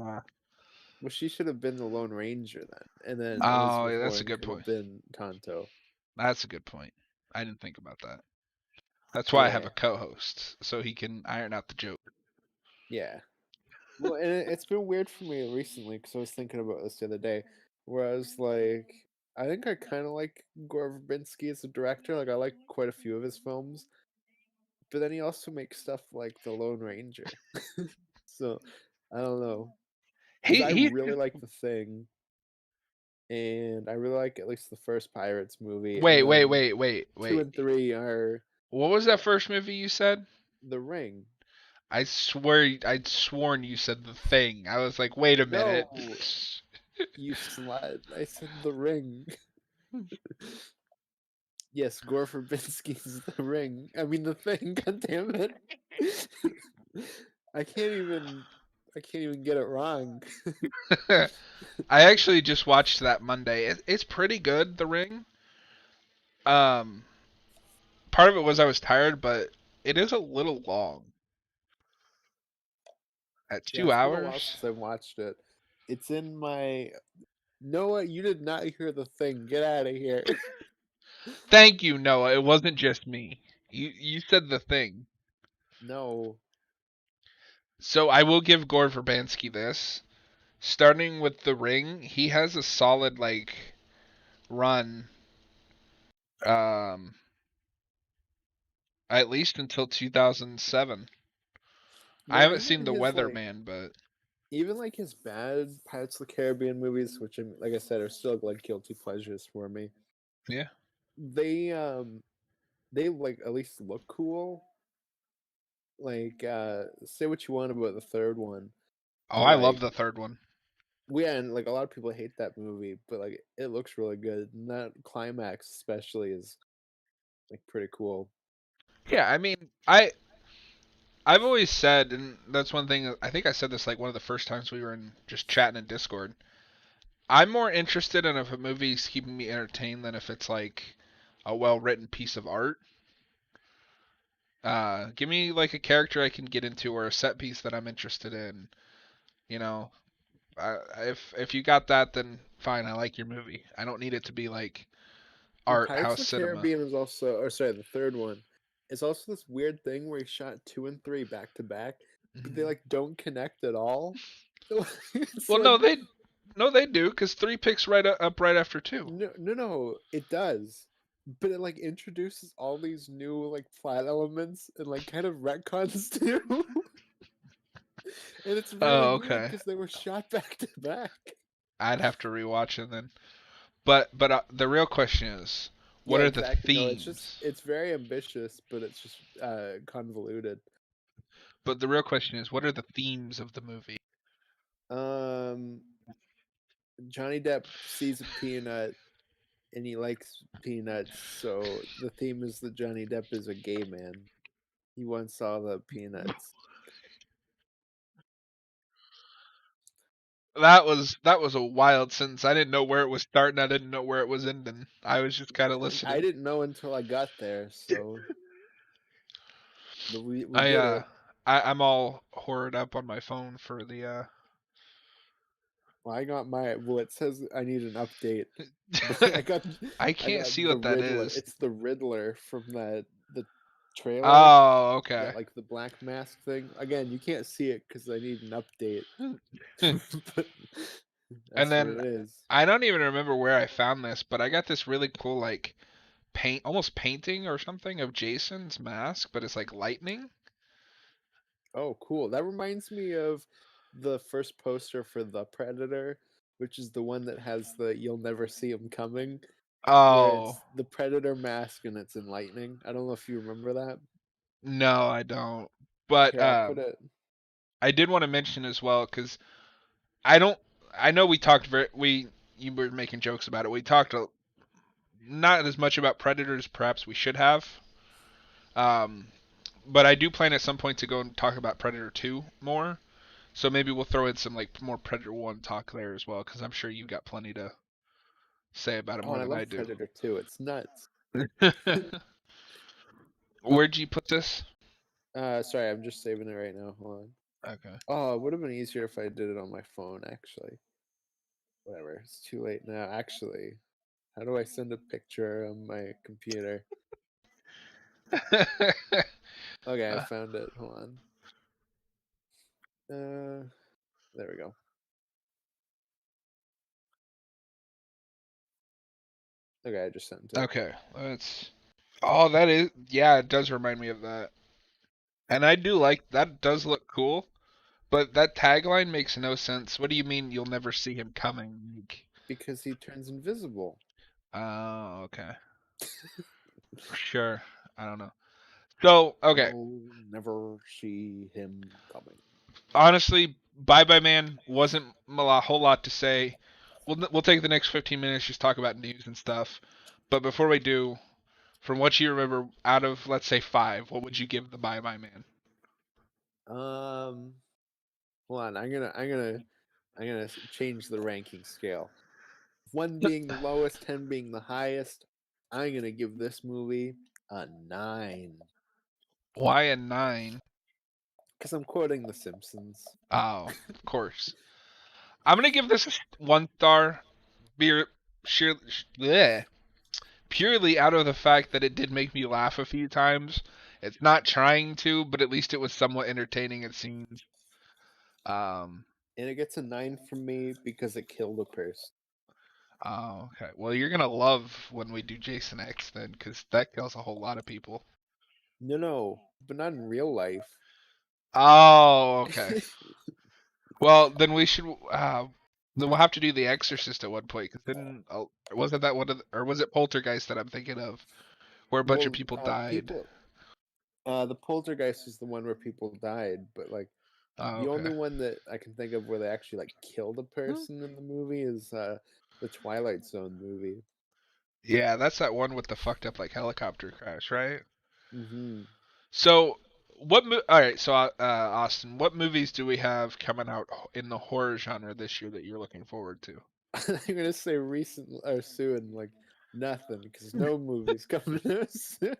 well, she should have been the Lone Ranger then, and then Oh, Elizabeth yeah, that's a Warren good could have point. been Tonto. That's a good point. I didn't think about that. That's why I have Yeah, a co-host so he can iron out the joke. yeah. Well, and it's been weird for me recently because I was thinking about this the other day, where I was like, I think I kind of like Gore Verbinski as a director. Like, I like quite a few of his films, but then he also makes stuff like The Lone Ranger. So I don't know, because I He really like The Thing, and I really like at least the first Pirates movie, wait and wait then wait wait two wait. and three are What was that first movie you said? The Ring. I swear I'd sworn you said The Thing. I was like, wait a minute. No, you slut! I said The Ring. Yes, Gore Verbinski's The Ring. I mean The Thing. God damn it! I can't even. I can't even get it wrong. I actually just watched that Monday. It's pretty good, The Ring. Um, Part of it was I was tired, but it is a little long. At Yeah, two it's been a while hours. since I've watched it. It's in my. Noah, you did not hear The Thing. Get out of here. Thank you, Noah. It wasn't just me. You said The Thing. No. So I will give Gore Verbansky this. Starting with The Ring, he has a solid like run. Um, at least until 2007. I Well, and haven't seen The like Weatherman, but even like his bad Pirates of the Caribbean movies, which like I said are still like guilty pleasures for me. yeah. They they like at least look cool. Like say what you want about the third one, Oh, but I love like the third one. yeah, and like a lot of people hate that movie, but like it looks really good. And that climax especially is like pretty cool. Yeah, I mean, I've always said, and that's one thing. I think I said this like one of the first times we were in just chatting in Discord. I'm more interested in if a movie's keeping me entertained than if it's like a well-written piece of art. Give me like a character I can get into or a set piece that I'm interested in. You know, if you got that, then fine. I like your movie. I don't need it to be like Well, art Pirates house of the cinema. Caribbean is also, or sorry, the third one. It's also this weird thing where he shot two and three back to back, but they Mhm. like don't connect at all. It's Well, like no they do because three picks right up right after two. no, it does. But it like introduces all these new like plot elements and like kind of retcons too. And it's really Oh, weird okay. because they were shot back to back. I'd have to rewatch it then. But the real question is, What Yeah, are the exactly. No, it's just themes? it's very ambitious, but it's just convoluted. But the real question is, what are the themes of the movie? Um, Johnny Depp sees a peanut and he likes peanuts, so the theme is that Johnny Depp is a gay man. He wants all the peanuts. That was a wild sentence. I didn't know where it was starting. I didn't know where it was ending. I was just kind of I listening. didn't know until I got there, so but we I did uh it. I'm all horrored up on my phone for the Well, I got my well. It says I need an update, but uh I I can't got see the what that Riddler. is. It's the Riddler from the trailer. Oh, okay. Got like the black mask thing. Again, you can't see it because I need an update, but And that's what then it is. I don't even remember where I found this, but I got this really cool like almost painting or something of Jason's mask, but it's like lightning. Oh, cool. That reminds me of the first poster for The Predator, which is the one that has the "You'll never see him coming," where Oh, it's the Predator mask and it's in lightning. I don't know if you remember that. no, I don't. But Here, I'll put it. I did want to mention as well because I don't. I know we talked very. We you were making jokes about it. We talked not as much about predators, perhaps we should have. Um, but I do plan at some point to go and talk about Predator 2 more. So maybe we'll throw in some like more Predator 1 talk there as well, because I'm sure you've got plenty to say about it Oh, more and I than I love do. Predator too. It's nuts. Where'd you put this? Sorry, I'm just saving it right now. Hold on. Okay. Oh, it would have been easier if I did it on my phone, actually. Whatever. It's too late now. Actually, how do I send a picture on my computer? Okay, I found it. Hold on. There we go. Okay, I just sent it. Okay. Let's. Oh, that is. Yeah, it does remind me of that. And I do like that. Does look cool. But that tagline makes no sense. What do you mean you'll never see him coming? Because he turns invisible. Oh, okay. Sure. I don't know. So, okay. You'll never see him coming. Honestly, Bye Bye Man wasn't a whole lot to say. We'll take the next 15 minutes just talk about news and stuff. But before we do, from what you remember, out of let's say 5, what would you give the Bye Bye Man? Um, Hold on. I'm gonna change the ranking scale. One being the lowest, 10 being the highest. I'm gonna give this movie a 9 Why a 9? because I'm quoting The Simpsons. Oh, of course. I'm gonna give this a 1 star. Beer, sheer, bleh, purely out of the fact that it did make me laugh a few times. It's not trying to, but at least it was somewhat entertaining. It seems. Um. And it gets a 9 from me because it killed a person. Oh, okay. Well, you're gonna love when we do Jason X then, because that kills a whole lot of people. No, no, but not in real life. Oh, okay. Well, then we should. Then we'll have to do The Exorcist at one point, because then wasn't that one of or was it Poltergeist that I'm thinking of, where a bunch of Well, people died? the poltergeist is the one where people died, but like Oh, the okay. only one that I can think of where they actually like killed a person in the movie is the Twilight Zone movie. Yeah, that's that one with the fucked up like helicopter crash, right? Mm-hmm. So, all right, so Austin, what movies do we have coming out in the horror genre this year that you're looking forward to? I'm gonna say recent or soon, like nothing, because no movies coming out soon.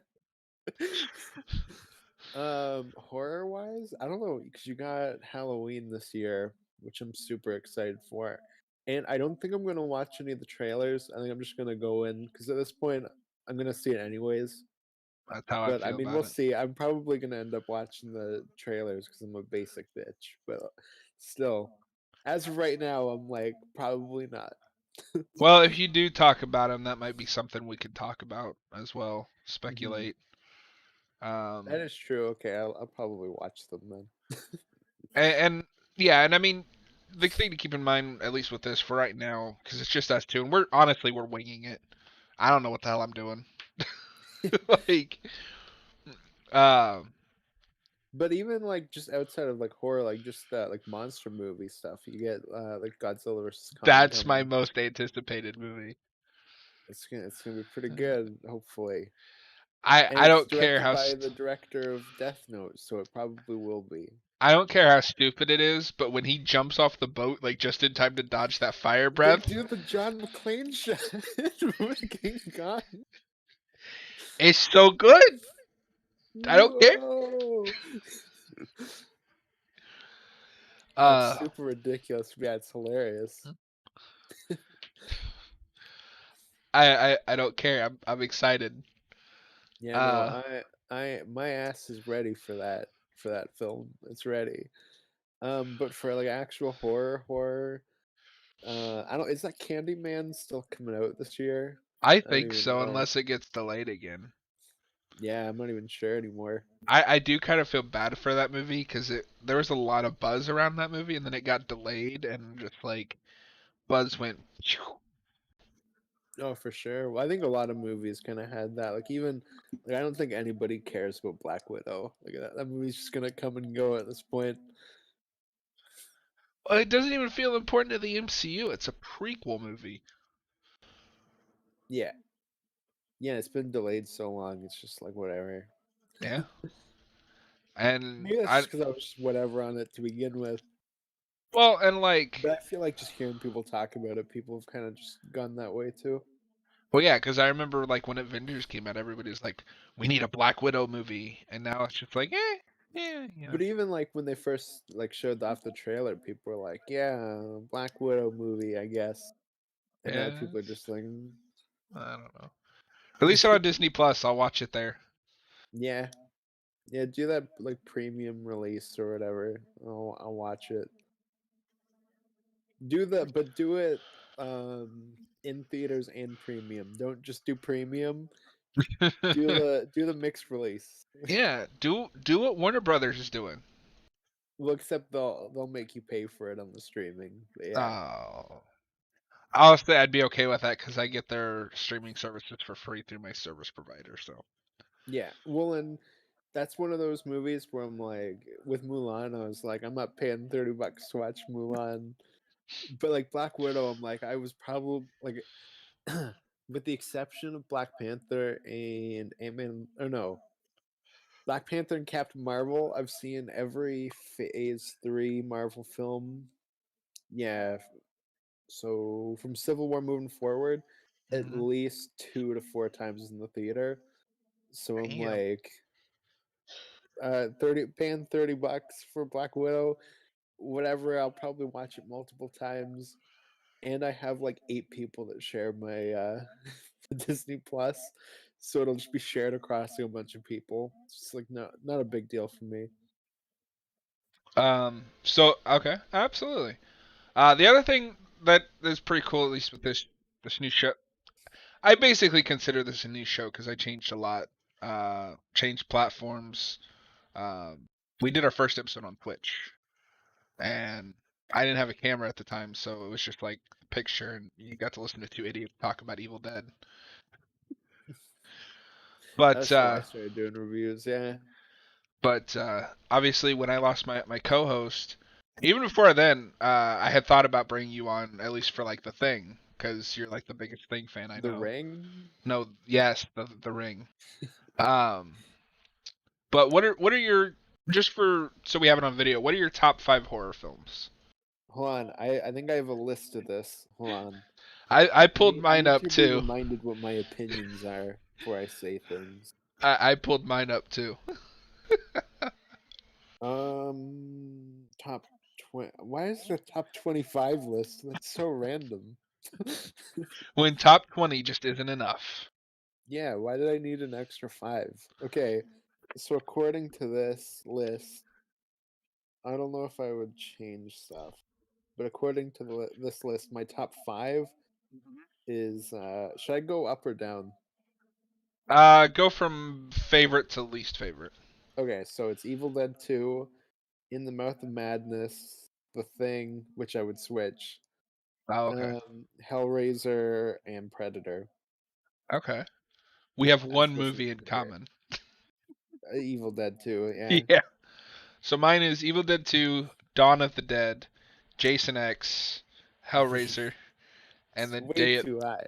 Horror wise, I don't know, because you got Halloween this year, which I'm super excited for, and I don't think I'm gonna watch any of the trailers. I think I'm just gonna go in because at this point I'm gonna see it anyways. That's how I But I feel mean, about we'll it. see. I'm probably gonna end up watching the trailers because I'm a basic bitch. But still, as of right now, I'm like probably not. Well, if you do talk about them, that might be something we could talk about as well. Hmm. Speculate. That Um, is true. Okay, I'll probably watch them then. and yeah, and I mean, the thing to keep in mind, at least with this for right now, because it's just us two, and we're honestly we're winging it. I don't know what the hell I'm doing. Like, um, But even like just outside of like horror, like just like monster movie stuff, you get like Godzilla versus Kong that's my coming. most anticipated movie. It's gonna be pretty good, hopefully. And I it's don't care directed how by the director of Death Note, so it probably will be. I don't care how stupid it is, but when he jumps off the boat like just in time to dodge that fire They breath, do the John McClane shot with King Kong. it's so good. I don't care. Whoa! Oh, it's Uh, super ridiculous. Yeah, it's hilarious. I don't care. I'm excited. Yeah, no, Uh, my ass is ready for that film. It's ready. But for like actual horror, I don't. Is that Candyman still coming out this year? I I don't think even so, know. unless it gets delayed again. Yeah, I'm not even sure anymore. I do kind of feel bad for that movie because it there was a lot of buzz around that movie, and then it got delayed, and just like buzz went. Phew. Oh, for sure. Well, I think a lot of movies kind of had that. Like even, like I don't think anybody cares about Black Widow. Like that movie's just gonna come and go at this point. Well, it doesn't even feel important to the MCU. It's a prequel movie. Yeah, yeah. It's been delayed so long. It's just like whatever. Yeah, and Maybe that's I just because I was just whatever on it to begin with. well, and like But I feel like just hearing people talk about it, people have kind of just gone that way too. well, yeah, because I remember like when Avengers came out, everybody's like, "We need a Black Widow movie," and now it's just like, yeah, you know, But even like when they first like showed off the trailer, people were like, "Yeah, Black Widow movie, I guess." And now yeah. people are just like, "Mm." I don't know. Release it on Disney Plus. I'll watch it there. "Yeah, yeah, do that like premium release or whatever. I'll watch it. But do it in theaters and premium. Don't just do premium. Do the mixed release. Yeah, do what Warner Brothers is doing. Well, except they'll make you pay for it on the streaming. But yeah, Oh, honestly, I'd be okay with that because I get their streaming services for free through my service provider. So yeah. Well, and that's one of those movies where I'm like, with Mulan, I was like, I'm not paying $30 to watch Mulan. But like Black Widow, I'm like, I was probably like, with the exception of Black Panther and Ant Man, or no, Black Panther and Captain Marvel, I've seen every Phase 3 Marvel film. Yeah, so from Civil War moving forward, at hmm least 2 to 4 times in the theater. So I'm damn. like, 30 paying $30 for Black Widow, whatever. I'll probably watch it multiple times, and I have like 8 people that share my Disney Plus, so it'll just be shared across a bunch of people. It's just like not a big deal for me. So okay, absolutely. The other thing that is pretty cool, at least with this new show, I basically consider this a new show because I changed a lot. Changed platforms. Um, we did our first episode on Twitch, and I didn't have a camera at the time, so it was just like a picture, and you got to listen to two idiots talk about Evil Dead. But That's how I started doing reviews. Yeah, obviously, when I lost my co-host, even before then, I had thought about bringing you on at least for like the thing, because you're like the biggest thing fan I The know. Ring. No, yes, the ring. Um, but what are your just for so we have it on video? What are your top 5 horror films? Hold on, I think I have a list of this. Hold on. I pulled I mine need up to be too. reminded what my opinions are before I say things. I pulled mine up too. Top 20. Why is there a top 25 list? That's so random. When top 20 just isn't enough. Yeah, why did I need an extra five? Okay, so according to this list, I don't know if I would change stuff, but according to this list, my top five is. Should I go up or down? Go from favorite to least favorite. Okay, so it's Evil Dead 2, In the Mouth of Madness, The Thing, which I would switch, Oh, okay. Hellraiser, and Predator. Okay. We have That's one supposed to be movie in fair. common. Evil Dead 2, yeah. Yeah. So mine is Evil Dead 2, Dawn of the Dead, Jason X, Hellraiser, and It's then way too high.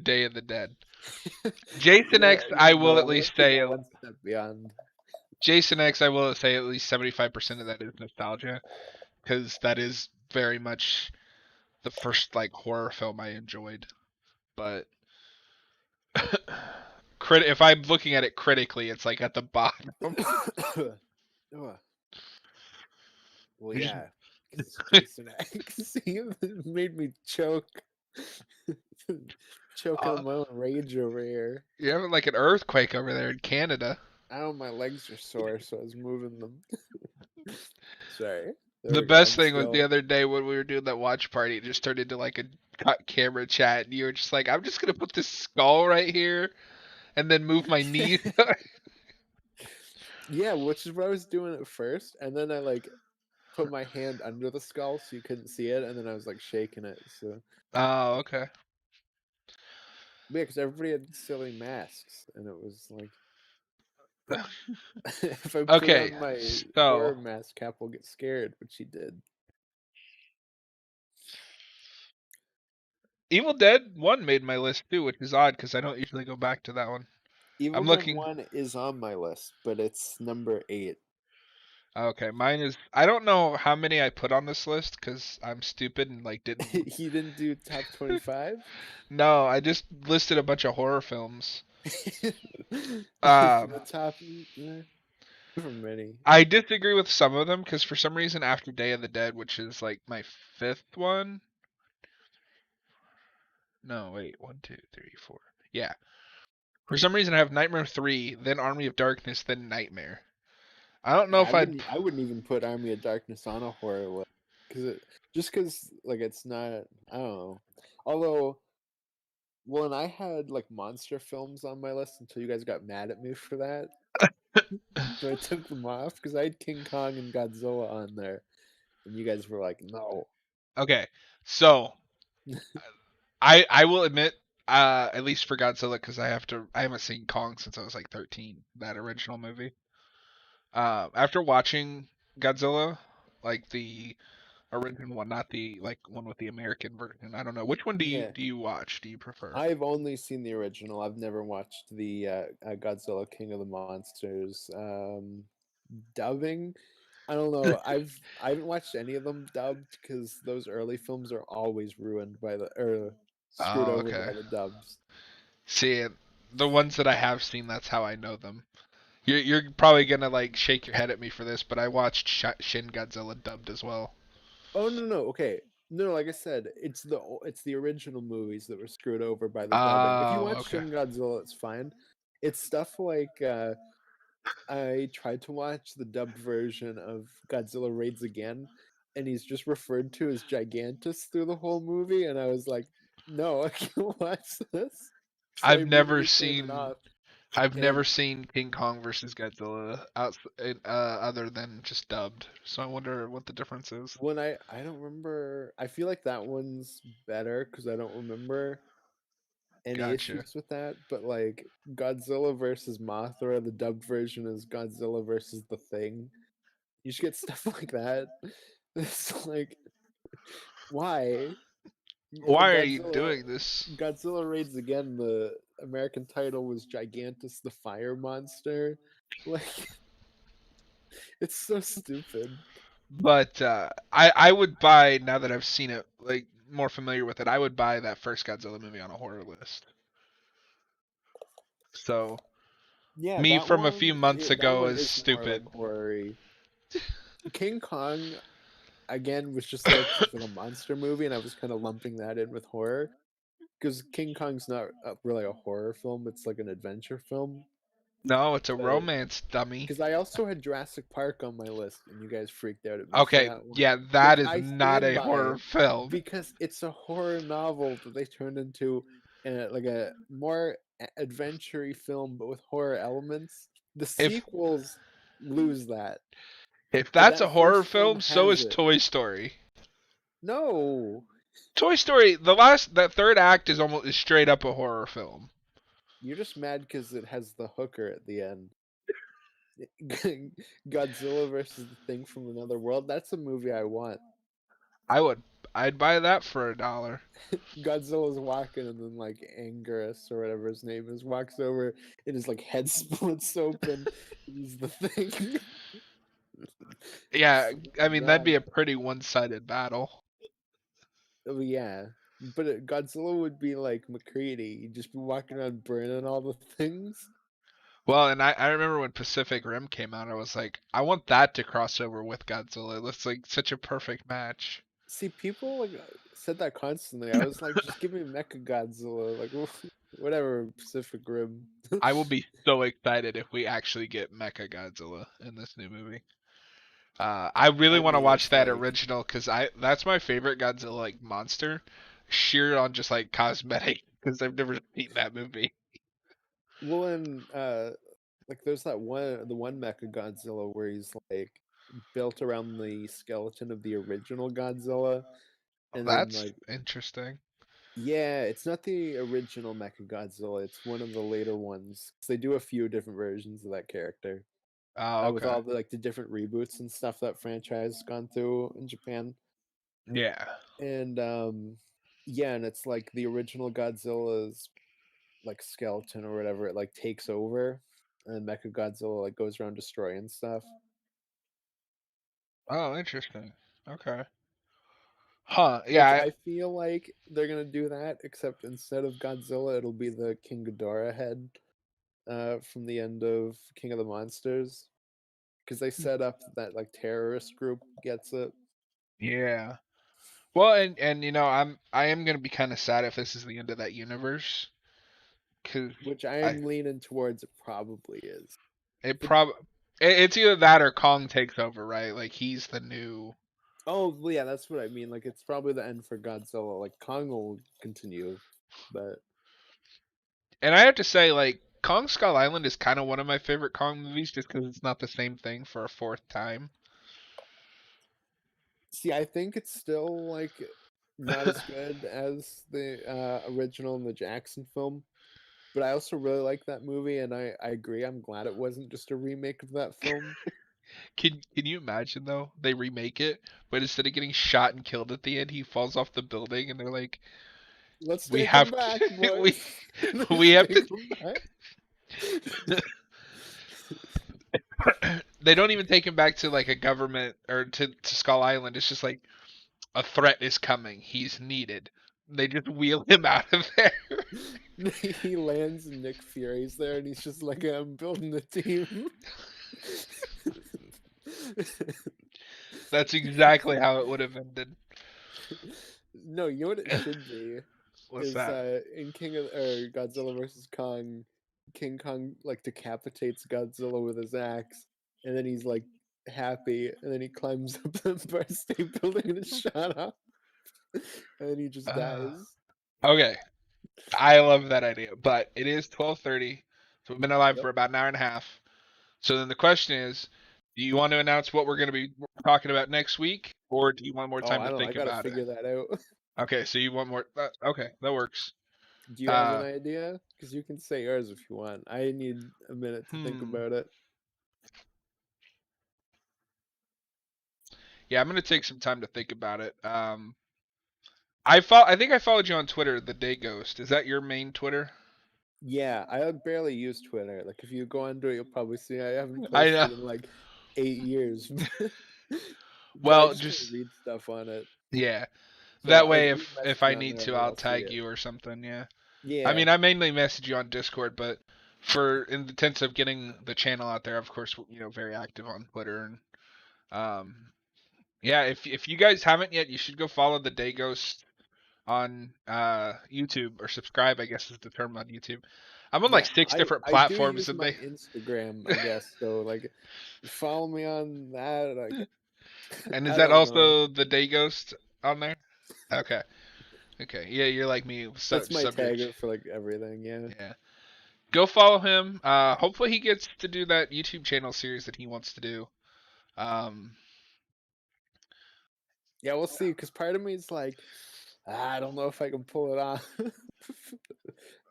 Day of the Dead. Jason X, I will No, at we least have to say go one step beyond. Jason X. I will say at least 75% of that is nostalgia, because that is very much the first like horror film I enjoyed. But if I'm looking at it critically, it's like at the bottom. Ugh. Well, yeah, because it's Jason X. He made me choke. Choking Uh, on my own rage over here. you're having like an earthquake over there in Canada. I know my legs are sore, so I was moving them. Sorry. There The we go. best I'm thing was the still. other day when we were doing that watch party, it just turned into like a cut camera chat, and you were just like, "I'm just gonna put this skull right here, and then move my knee." Yeah, which is what I was doing at first, and then I like put my hand under the skull so you couldn't see it, and then I was like shaking it. So Oh, okay. yeah, because everybody had silly masks, and it was like, if I put Okay, on my so horror mask, Cap will get scared, which he did. Evil Dead 1 made my list too, which is odd because I don't usually go back to that one. Evil I'm Dead looking. 1 is on my list, but it's number 8. Okay, mine is. I don't know how many I put on this list because I'm stupid and like didn't. He didn't do top 25? No, I just listed a bunch of horror films. The Um, top, for many. I disagree with some of them because for some reason after Day of the Dead, which is like my fifth one. No, wait, one, two, three, four. Yeah. For some reason I have Nightmare 3, then Army of Darkness, then Nightmare. I don't know Yeah, if I'd. I wouldn't even put Army of Darkness on a horror list because like it's not. I don't know. Although, well, and I had like monster films on my list until you guys got mad at me for that, so I took them off because I had King Kong and Godzilla on there, and you guys were like, no. Okay, so I will admit, at least for Godzilla, because I haven't seen Kong since I was like 13, that original movie. After watching Godzilla, like the original one, not the like one with the American version. I don't know which one Yeah, do you watch? Do you prefer? I've only seen the original. I've never watched the Godzilla King of the Monsters dubbing. I don't know. I haven't watched any of them dubbed because those early films are always ruined by the or screwed Oh, over okay. by the dubs. See, the ones that I have seen, that's how I know them. You're probably gonna like shake your head at me for this, but I watched Shin Godzilla dubbed as well. Oh no, okay. No, like I said, it's the original movies that were screwed over by the dubbing. If you Oh, watch okay. Shin Godzilla, it's fine. It's stuff like I tried to watch the dubbed version of Godzilla Raids Again, and he's just referred to as Gigantus through the whole movie, and I was like, no, I can't watch this. So I I've never immediately turned it seen off. I've never And seen King Kong versus Godzilla other than just dubbed. So I wonder what the difference is. when I don't remember, I feel like that one's better because I don't remember any Gotcha. issues with that. But like Godzilla versus Mothra, the dubbed version is Godzilla versus the Thing. You should get stuff like that. It's like, why? Why are you Godzilla doing this? Godzilla Raids Again, the American title was Gigantus the Fire Monster. Like, it's so stupid. But I would buy, now that I've seen it, like more familiar with it, I would buy that first Godzilla movie on a horror list. So Yeah, me from a few months that ago one is is more like stupid. horror. King Kong again was just like it's like a monster movie, and I was kind of lumping that in with horror because King Kong's not really a horror film; it's like an adventure film. No, it's a But romance dummy. because I also had Jurassic Park on my list, and you guys freaked out at me for Okay, that one, yeah, which that is I not stand a by horror film. because it's a horror novel that they turned into like a more adventure film, but with horror elements. The If sequels lose that, if but that's a that horror first film film, so has is it. Toy Story. No, Toy Story, that third act is straight up a horror film. You're just mad because it has the hooker at the end. Godzilla versus the Thing from Another World. That's a movie I want. I would. I'd buy that for $1. Godzilla's walking, and then like Anguirus or whatever his name is walks over, and his like head splits open. He's the Thing. Yeah, So I mean that'd be rad. a pretty one-sided battle. Oh yeah, but Godzilla would be like McCready. He'd just be walking around burning all the things. Well, and I remember when Pacific Rim came out, I was like, I want that to cross over with Godzilla. That's like such a perfect match. See, people like said that constantly. I was like, just give me Mecha Godzilla, like whatever Pacific Rim. I will be so excited if we actually get Mecha Godzilla in this new movie. I really I want to mean, watch it's that like, original because I that's my favorite Godzilla like monster, sheer on just like cosmetic because I've never seen that movie. well, and like there's the one Mecha Godzilla where he's like built around the skeleton of the original Godzilla, and then That's like interesting. yeah, it's not the original Mecha Godzilla. It's one of the later ones. 'Cause they do a few different versions of that character. Oh, With okay. all the like the different reboots and stuff that franchise has gone through in Japan. Yeah. And yeah, and it's like the original Godzilla's like skeleton or whatever, it like takes over, and Mecha Godzilla like goes around destroying stuff. Oh, interesting. Okay. Huh. Which Yeah. I feel like they're gonna do that, except instead of Godzilla, it'll be the King Ghidorah head from the end of King of the Monsters, because they set up that like terrorist group gets it. Yeah. Well, and you know, I am gonna be kind of sad if this is the end of that universe, cause Which I I am leaning towards it probably is. it But prob it's either that or Kong takes over, right? Like he's the new. oh well, yeah, that's what I mean. Like it's probably the end for Godzilla. Like Kong will continue, but And I have to say, like Kong Skull Island is kind of one of my favorite Kong movies, just because it's not the same thing for a fourth time. see, I think it's still like not as good as the original in the Jackson film. But I also really like that movie, and I agree. I'm glad it wasn't just a remake of that film. Can you imagine though? They remake it, but instead of getting shot and killed at the end, he falls off the building, and they're like, Let's "We take him have back, to, boys. we Let's have take to." him back. They don't even take him back to like a government or to Skull Island. It's just like a threat is coming. He's needed. They just wheel him out of there. He lands, and Nick Fury's there, and he's just like, "I'm building a team." That's exactly how it would have ended. No, you know what it should be What's is that? in King of or Godzilla versus Kong, King Kong like decapitates Godzilla with his axe, and then he's like happy, and then he climbs up the Empire State Building and is shot up, and then he just Uh, dies. okay, I love that idea, but it is 12:30, so we've been alive Yep. for about an hour and a half. So then the question is, do you want to announce what we're going to be talking about next week, or do you want more Oh, time I to don't know. I think gotta about it? figure that out. Okay, so you want more? Okay, that works. Do you have an Uh, idea? Because you can say yours if you want. I need a minute to think hmm. about it. Yeah, I'm gonna take some time to think about it. I think I followed you on Twitter, the Day Ghost. Is that your main Twitter? Yeah, I barely use Twitter. Like, if you go onto it, you'll probably see I haven't I know. posted in like 8 years. But I Well, just don't just read stuff on it. yeah. So, That like, way, if you if message me I on need there, to, maybe I'll I'll see tag it. you or something. Yeah. I Yeah, mean, I mainly message you on Discord, but for in the sense of getting the channel out there, of course, very active on Twitter and um, yeah. If you guys haven't yet, you should go follow the Day Ghost on YouTube or subscribe. I guess is the term on YouTube. I'm on like yeah. six different I do platforms, use and my they Instagram, I guess. So, like, follow me on that. Like, and is I that don't know. also the Day Ghost on there? Okay, okay, yeah, you're like me, That's my subject. tagger for like everything. Yeah, Yeah. Go follow him. Hopefully he gets to do that YouTube channel series that he wants to do. Um, yeah. We'll see. Because part of me is like, I don't know if I can pull it off.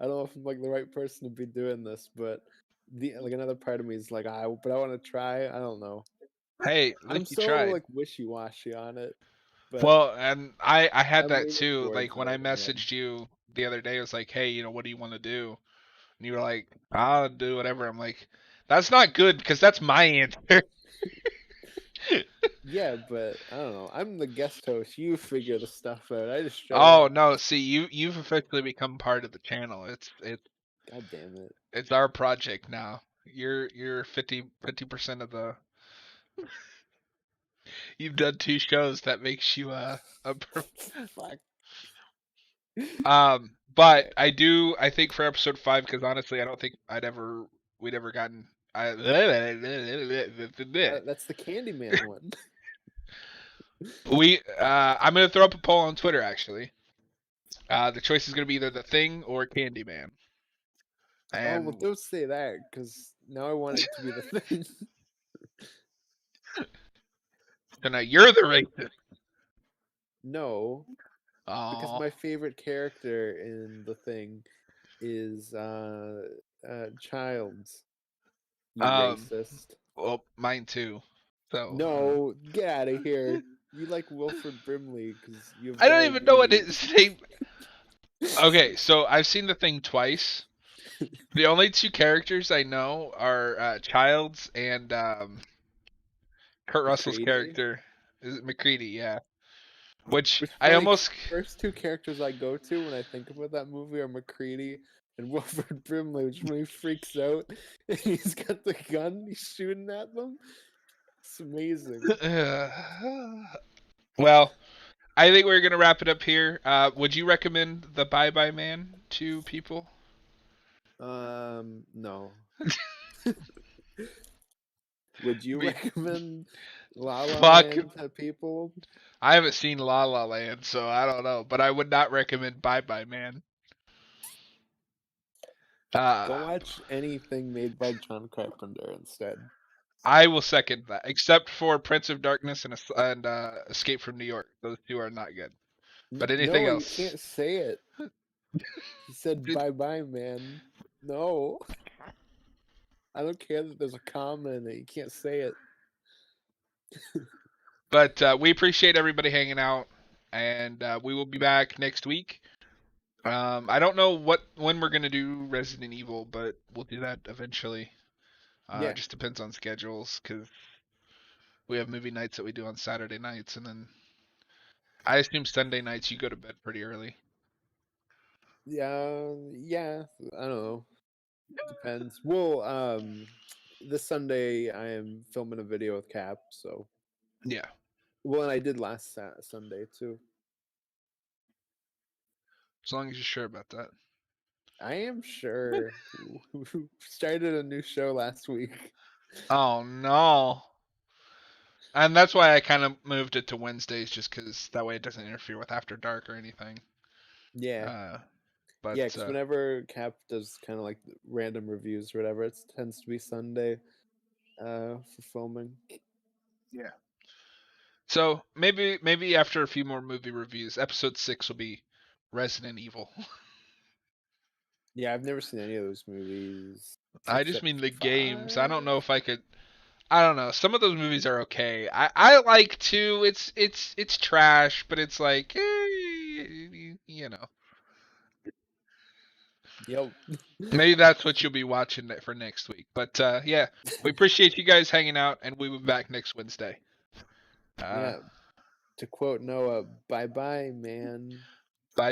I don't know if I'm like the right person to be doing this, but another part of me is like, but I want to try. I don't know. Hey, at I'm least you so tried. like wishy-washy on it, but Well, and I had I'm that leaning too. towards Like when I it. Yeah. messaged you the other day, I was like, "Hey, what do you want to do?" And you were like, "I'll do whatever." I'm like, "That's not good because that's my answer." Yeah, but I don't know. I'm the guest host. You figure the stuff out. I just show Oh up. no, see, you've officially become part of the channel. God damn it. It's our project now. You're 50% of the. You've done 2 shows. That makes you Fuck. But Okay. I think for episode 5, because honestly, I don't think we'd ever gotten. I, That's the Candyman one. I'm gonna throw up a poll on Twitter actually. The choice is gonna be either the Thing or Candyman, Oh, well, and don't say that, because now I want it to be the thing. so now you're the racist. No, because Oh, my favorite character in the thing is Childs. You racist. well, mine too. So No, get out of here. You like Wilford Brimley because you have I don't even know what diabetes. his name. Okay, so I've seen the Thing twice. The only 2 characters I know are Childs and Kurt Russell's McCready. character. Is it McCready? Yeah. Which Which I funny, 'cause almost. the first two characters I go to when I think about that movie are McCready and Wilford Brimley, which when he freaks out and he's got the gun, he's shooting at them. It's amazing. Well, I think we're gonna wrap it up here. Would you recommend the Bye Bye Man to people? No. Would you Be- recommend La La Fuck. Land to people? I haven't seen La La Land, so I don't know. But I would not recommend Bye Bye Man. Go Uh, watch anything made by John Carpenter instead. I will second that, except for Prince of Darkness and Escape from New York. Those 2 are not good. But anything No, you else? can't say it. He said bye bye, man. No. I don't care that there's a comma in it. You can't say it. But we appreciate everybody hanging out, and we will be back next week. I don't know when we're gonna do Resident Evil, but we'll do that eventually. Yeah. Just depends on schedules because we have movie nights that we do on Saturday nights, and then I assume Sunday nights you go to bed pretty early. Yeah. I don't know. Depends. Well, this Sunday I am filming a video with Cap, so Yeah, well, and I did last Sunday too. as long as you're sure about that. I am sure. We started a new show last week. Oh no. And that's why I kind of moved it to Wednesdays, just because that way it doesn't interfere with After Dark or anything. Yeah. Uh, Yeah, but because whenever Cap does kind of like random reviews or whatever, it tends to be Sunday for filming. yeah. So maybe after a few more movie reviews, episode 6 will be Resident Evil. Yeah, I've never seen any of those movies I just except mean the games. I 5. don't know if I could. I don't know. Some of those movies are okay. I like 2. It's trash, but it's like you know. Yep. Maybe that's what you'll be watching for next week. But yeah, we appreciate you guys hanging out, and we will be back next Wednesday. Uh, Yeah. To quote Noah, bye bye, man.